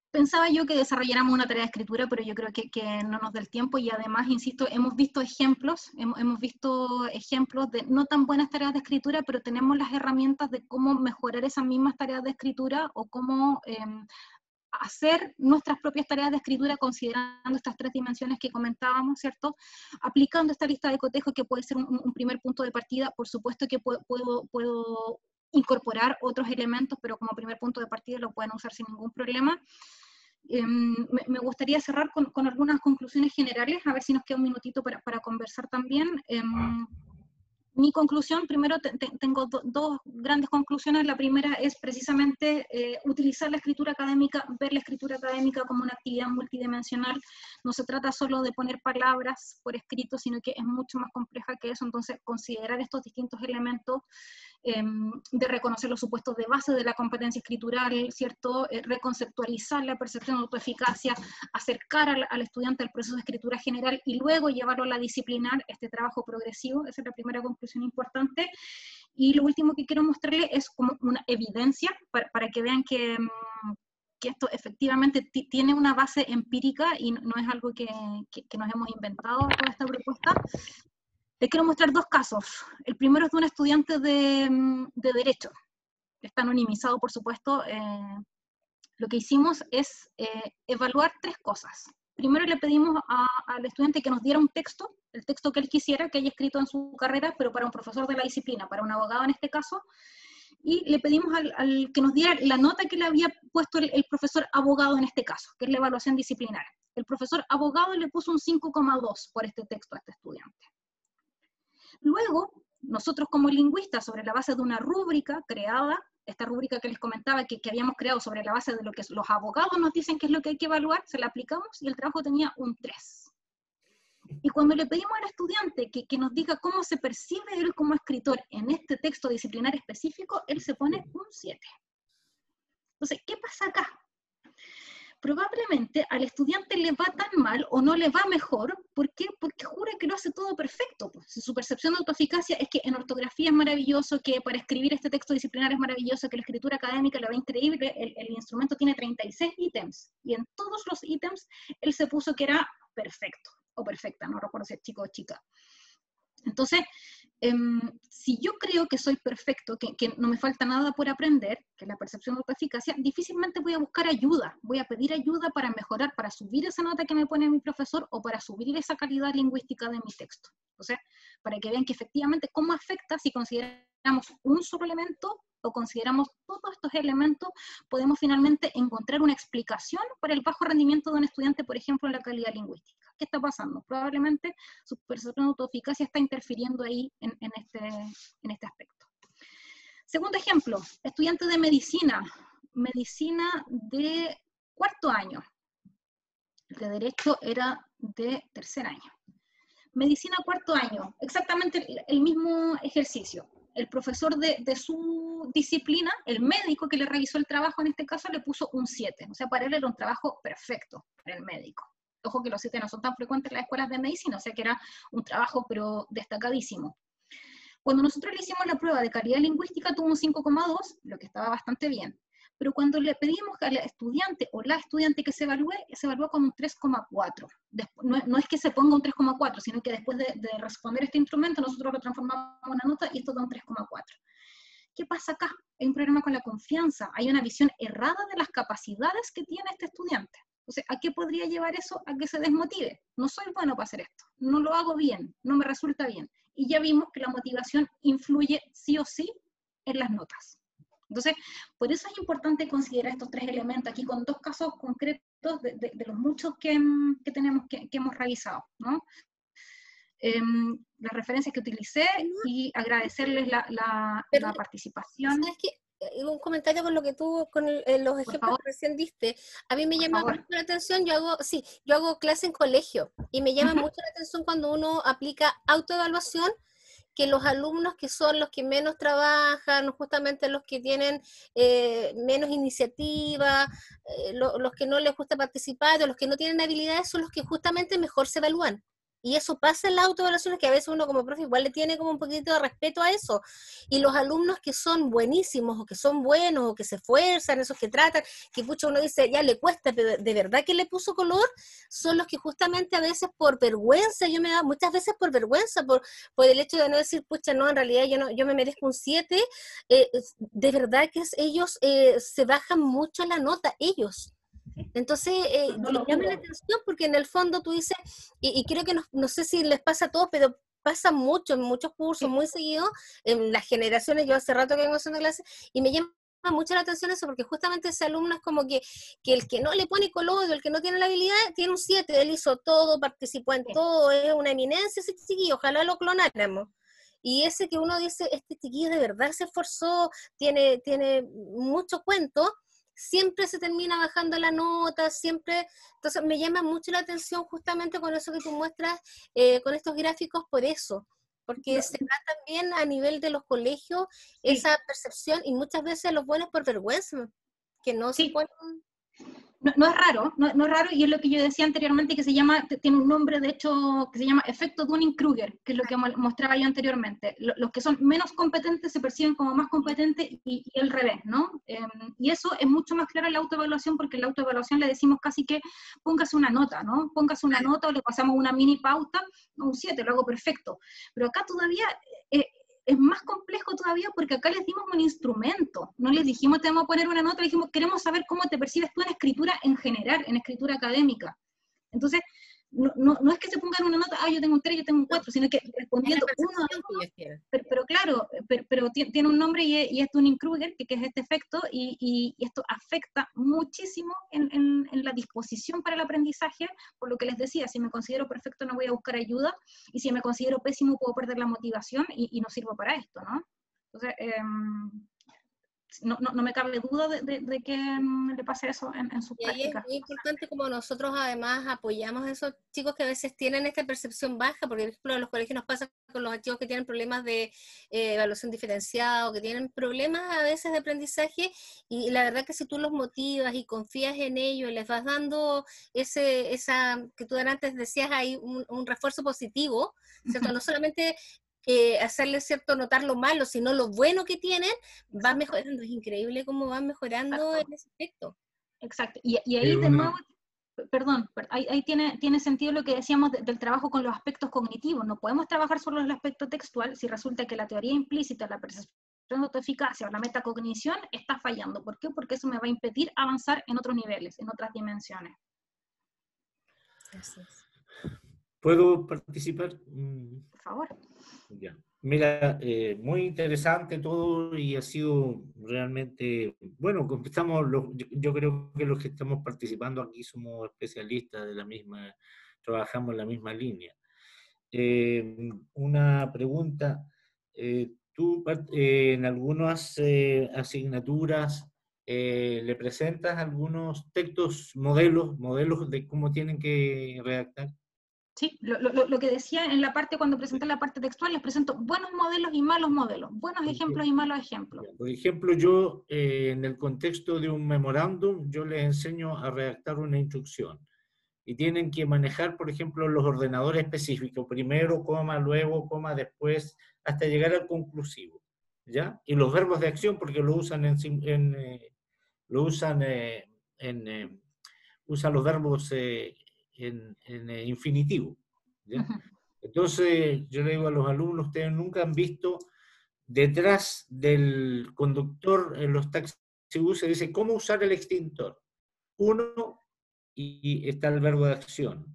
Pensaba yo que desarrolláramos una tarea de escritura, pero yo creo que no nos da el tiempo, y además, insisto, hemos visto ejemplos de no tan buenas tareas de escritura, pero tenemos las herramientas de cómo mejorar esas mismas tareas de escritura, o cómo hacer nuestras propias tareas de escritura considerando estas tres dimensiones que comentábamos, ¿cierto? Aplicando esta lista de cotejo, que puede ser un primer punto de partida. Por supuesto que puedo incorporar otros elementos, pero como primer punto de partida lo pueden usar sin ningún problema. Me gustaría cerrar con algunas conclusiones generales, a ver si nos queda un minutito para conversar también. Mi conclusión, primero tengo dos grandes conclusiones. La primera es precisamente utilizar la escritura académica, ver la escritura académica como una actividad multidimensional. No se trata solo de poner palabras por escrito, sino que es mucho más compleja que eso. Entonces, considerar estos distintos elementos, de reconocer los supuestos de base de la competencia escritural, ¿cierto? Reconceptualizar la percepción de autoeficacia, acercar al estudiante al proceso de escritura general y luego llevarlo a la disciplinar, este trabajo progresivo. Esa es la primera conclusión importante. Y lo último que quiero mostrarles es como una evidencia para que vean que esto efectivamente tiene una base empírica y no es algo que nos hemos inventado toda esta propuesta. Les quiero mostrar dos casos. El primero es de un estudiante de Derecho. Está anonimizado, por supuesto. Lo que hicimos es evaluar tres cosas. primero le pedimos al estudiante que nos diera un texto, el texto que él quisiera, que haya escrito en su carrera, pero para un profesor de la disciplina, para un abogado en este caso, y le pedimos al que nos diera la nota que le había puesto el profesor abogado en este caso, que es la evaluación disciplinaria. El profesor abogado le puso un 5,2 por este texto a este estudiante. Luego, nosotros como lingüistas, sobre la base de una rúbrica creada, esta rúbrica que les comentaba que habíamos creado sobre la base de lo que los abogados nos dicen que es lo que hay que evaluar, se la aplicamos y el trabajo tenía un 3. Y cuando le pedimos al estudiante que nos diga cómo se percibe él como escritor en este texto disciplinario específico, él se pone un 7. Entonces, ¿qué pasa acá? Probablemente al estudiante le va tan mal o no le va mejor, ¿por qué? Porque jura que lo hace todo perfecto. Pues. Si su percepción de autoeficacia es que en ortografía es maravilloso, que para escribir este texto disciplinario es maravilloso, que la escritura académica le va increíble, el instrumento tiene 36 ítems, y en todos los ítems él se puso que era perfecto, o perfecta, no recuerdo si es chico o chica. Entonces, si yo creo que soy perfecto, que no me falta nada por aprender, que es la percepción de autoeficacia, difícilmente voy a buscar ayuda, voy a pedir ayuda para mejorar, para subir esa nota que me pone mi profesor, o para subir esa calidad lingüística de mi texto. Entonces, para que vean que efectivamente cómo afecta si consideramos un solo elemento, o consideramos todos estos elementos, podemos finalmente encontrar una explicación para el bajo rendimiento de un estudiante, por ejemplo, en la calidad lingüística. ¿Qué está pasando? Probablemente su percepción de autoeficacia está interfiriendo ahí en este aspecto. Segundo ejemplo, estudiante de medicina de 4º año. El de derecho era de 3er año. Medicina 4º año, exactamente el mismo ejercicio. El profesor de su disciplina, el médico que le revisó el trabajo en este caso, le puso un 7. O sea, para él era un trabajo perfecto, para el médico. Ojo que los 7 no son tan frecuentes en las escuelas de medicina, o sea que era un trabajo pero destacadísimo. Cuando nosotros le hicimos la prueba de calidad lingüística tuvo un 5,2, lo que estaba bastante bien. Pero cuando le pedimos al estudiante o la estudiante que se evaluó con un 3,4. No es que se ponga un 3,4, sino que después de responder este instrumento nosotros lo transformamos en una nota y esto da un 3,4. ¿Qué pasa acá? Hay un problema con la confianza, hay una visión errada de las capacidades que tiene este estudiante. Entonces, ¿a qué podría llevar eso? A que se desmotive. No soy bueno para hacer esto, no lo hago bien, no me resulta bien. Y ya vimos que la motivación influye sí o sí en las notas. Entonces, por eso es importante considerar estos 3 elementos aquí con 2 casos concretos de los muchos que tenemos que hemos revisado, ¿no? Las referencias que utilicé y agradecerles la participación. ¿Sabes qué? Un comentario con lo que tú, con los ejemplos que recién diste. A mí me llama mucho la atención, yo hago clase en colegio, y me llama mucho la atención cuando uno aplica autoevaluación, que los alumnos que son los que menos trabajan, justamente los que tienen menos iniciativa, los que no les gusta participar, o los que no tienen habilidades, son los que justamente mejor se evalúan. Y eso pasa en las autoevaluaciones, que a veces uno como profe igual le tiene como un poquito de respeto a eso. Y los alumnos que son buenísimos, o que son buenos, o que se esfuerzan, esos que tratan, que pucha uno dice, ya le cuesta, pero de verdad que le puso color, son los que justamente a veces por vergüenza, muchas veces por vergüenza, por el hecho de no decir, pucha, no, en realidad yo me merezco un 7, de verdad que ellos se bajan mucho la nota, ellos. Entonces, llama la atención porque en el fondo tú dices, y creo que no sé si les pasa a todos, pero pasa mucho en muchos cursos, muy seguido, en las generaciones, yo hace rato que vengo haciendo clases, y me llama mucho la atención eso, porque justamente ese alumno es como que el que no le pone color, el que no tiene la habilidad, tiene un 7, él hizo todo, participó en todo, es una eminencia ese chiquillo, ojalá lo clonáramos. Y ese que uno dice, este chiquillo de verdad se esforzó, tiene mucho cuento, siempre se termina bajando la nota, siempre. Entonces me llama mucho la atención justamente con eso que tú muestras, con estos gráficos, por eso, porque se da también a nivel de los colegios esa percepción, y muchas veces los buenos por vergüenza, que no se ponen. No es raro, no es raro, y es lo que yo decía anteriormente, que tiene un nombre de hecho que se llama efecto Dunning-Kruger, que es lo que mostraba yo anteriormente. Los que son menos competentes se perciben como más competentes y al revés, ¿no? Y eso es mucho más claro en la autoevaluación, porque en la autoevaluación le decimos casi que póngase una nota, ¿no? Póngase una nota, o le pasamos una mini pauta, un 7, lo hago perfecto. Pero acá todavía es más complejo todavía, porque acá les dimos un instrumento, no les dijimos te vamos a poner una nota, les dijimos queremos saber cómo te percibes tú en escritura en general, en escritura académica. Entonces, no es que se pongan una nota, yo tengo un 3, yo tengo un 4, sino que respondiendo uno a uno, pero claro, pero tiene un nombre y es Dunning-Kruger, que es este efecto, y esto afecta muchísimo en la disposición para el aprendizaje, por lo que les decía, si me considero perfecto no voy a buscar ayuda, y si me considero pésimo puedo perder la motivación y no sirvo para esto, ¿no? Entonces, no me cabe duda de que le pase eso en sus Y ahí prácticas. es muy importante como nosotros además apoyamos a esos chicos que a veces tienen esta percepción baja, porque por ejemplo en los colegios nos pasa con los chicos que tienen problemas de evaluación diferenciada o que tienen problemas a veces de aprendizaje, y la verdad que si tú los motivas y confías en ellos, les vas dando esa que tú antes decías ahí, un refuerzo positivo, ¿cierto? No solamente hacerles, ¿cierto?, notar lo malo, sino lo bueno que tienen, van mejorando. Es increíble cómo van mejorando en ese aspecto. Exacto. Y ahí de nuevo, perdón, ahí tiene sentido lo que decíamos del trabajo con los aspectos cognitivos. No podemos trabajar solo en el aspecto textual si resulta que la teoría implícita, la percepción de autoeficacia o la metacognición está fallando. ¿Por qué? Porque eso me va a impedir avanzar en otros niveles, en otras dimensiones. Gracias. ¿Puedo participar? Por favor. Ya. Mira, muy interesante todo y ha sido realmente, bueno, yo creo que los que estamos participando aquí somos especialistas de la misma, trabajamos en la misma línea. Una pregunta, tú en algunas asignaturas le presentas algunos textos, modelos de cómo tienen que redactar. Sí, lo que decía en la parte, cuando presenté la parte textual, les presento buenos modelos y malos modelos, buenos ejemplos y malos ejemplos. Por ejemplo, yo en el contexto de un memorándum, yo les enseño a redactar una instrucción y tienen que manejar, por ejemplo, los ordenadores específicos, primero, coma, luego, coma, después, hasta llegar al conclusivo, ¿ya? Y los verbos de acción, porque lo usan usan los verbos en infinitivo, ¿ya? Entonces, yo le digo a los alumnos, ustedes nunca han visto detrás del conductor en los taxibuses, dice, ¿cómo usar el extintor? 1, y está el verbo de acción.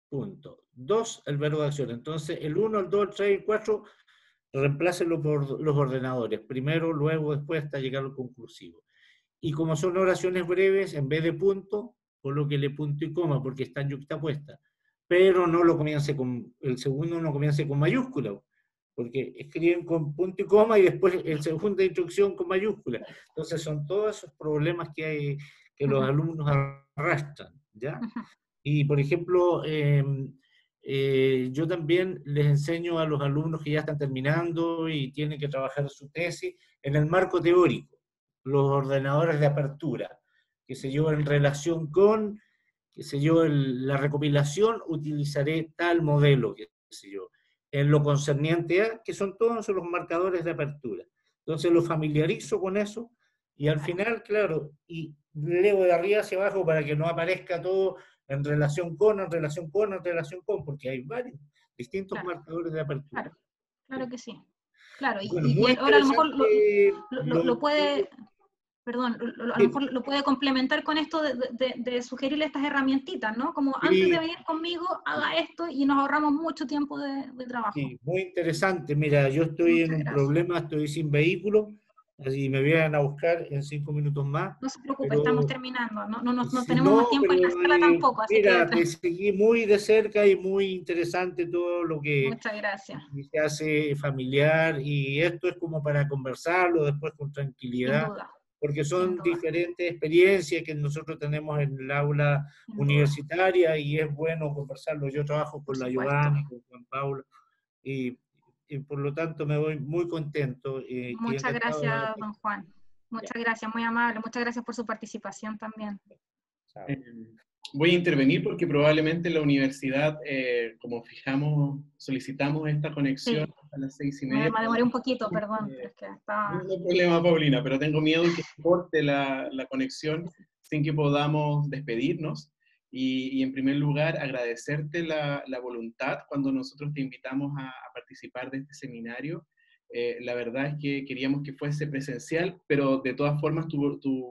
Punto. 2, el verbo de acción. Entonces, el 1, el 2, el 3 y el 4, reemplácenlo por los ordenadores. Primero, luego, después, hasta llegar al conclusivo. Y como son oraciones breves, en vez de punto, colóquele punto y coma, porque están yuxtapuestas. Pero no lo comience el segundo no comience con mayúscula, porque escriben con punto y coma y después el segunda instrucción con mayúscula. Entonces son todos esos problemas que hay, que los alumnos arrastran, ¿ya? Y por ejemplo, yo también les enseño a los alumnos que ya están terminando y tienen que trabajar su tesis en el marco teórico, los ordenadores de apertura, que se yo, en relación con, que se yo, la recopilación, utilizaré tal modelo, que se yo, en lo concerniente a, que son todos los marcadores de apertura. Entonces lo familiarizo con eso, y al final, claro, y leo de arriba hacia abajo para que no aparezca todo en relación con, en relación con, en relación con, porque hay varios distintos marcadores de apertura. Claro que sí. Claro, bueno, y ahora a lo mejor lo puede... Perdón, a lo mejor lo puede complementar con esto de sugerirle estas herramientitas, ¿no? Como antes de venir conmigo, haga esto y nos ahorramos mucho tiempo de trabajo. Sí, muy interesante. Mira, yo estoy en un problema, estoy sin vehículo, así me vienen a buscar en 5 minutos más. No se preocupe, estamos terminando, no tenemos más tiempo en la sala tampoco. Así mira, que... te seguí muy de cerca y muy interesante todo lo que Muchas gracias. Se hace familiar, y esto es como para conversarlo después con tranquilidad. Sin duda. Porque son diferentes experiencias que nosotros tenemos en el aula universitaria y es bueno conversarlo. Yo trabajo con la Giovanni, con Juan Pablo, y por lo tanto me voy muy contento. Muchas gracias, don Juan. Muchas gracias, muy amable. Muchas gracias por su participación también. Voy a intervenir porque probablemente la universidad, como solicitamos esta conexión a las 6:30. Me demoré un poquito, perdón. Pero es que estaba... No hay problema, Paulina, pero tengo miedo que corte la conexión sin que podamos despedirnos. Y en primer lugar, agradecerte la voluntad cuando nosotros te invitamos a participar de este seminario. La verdad es que queríamos que fuese presencial, pero de todas formas tu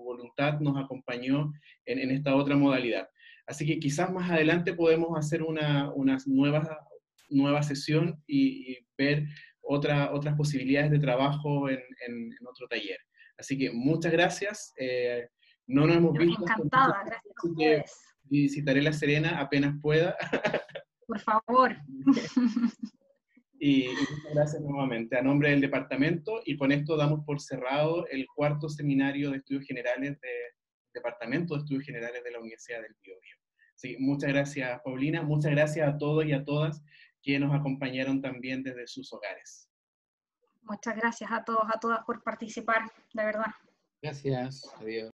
voluntad nos acompañó en esta otra modalidad. Así que quizás más adelante podemos hacer una nueva sesión y ver otras posibilidades de trabajo en otro taller. Así que muchas gracias. No nos hemos visto. Encantada, gracias a ustedes. Visitaré La Serena apenas pueda. Por favor. Y muchas gracias nuevamente a nombre del departamento, y con esto damos por cerrado el 4º seminario de estudios generales del Departamento de Estudios Generales de la Universidad del Biobío. Sí, muchas gracias, Paulina, muchas gracias a todos y a todas que nos acompañaron también desde sus hogares. Muchas gracias a todos, a todas por participar, de verdad. Gracias, adiós.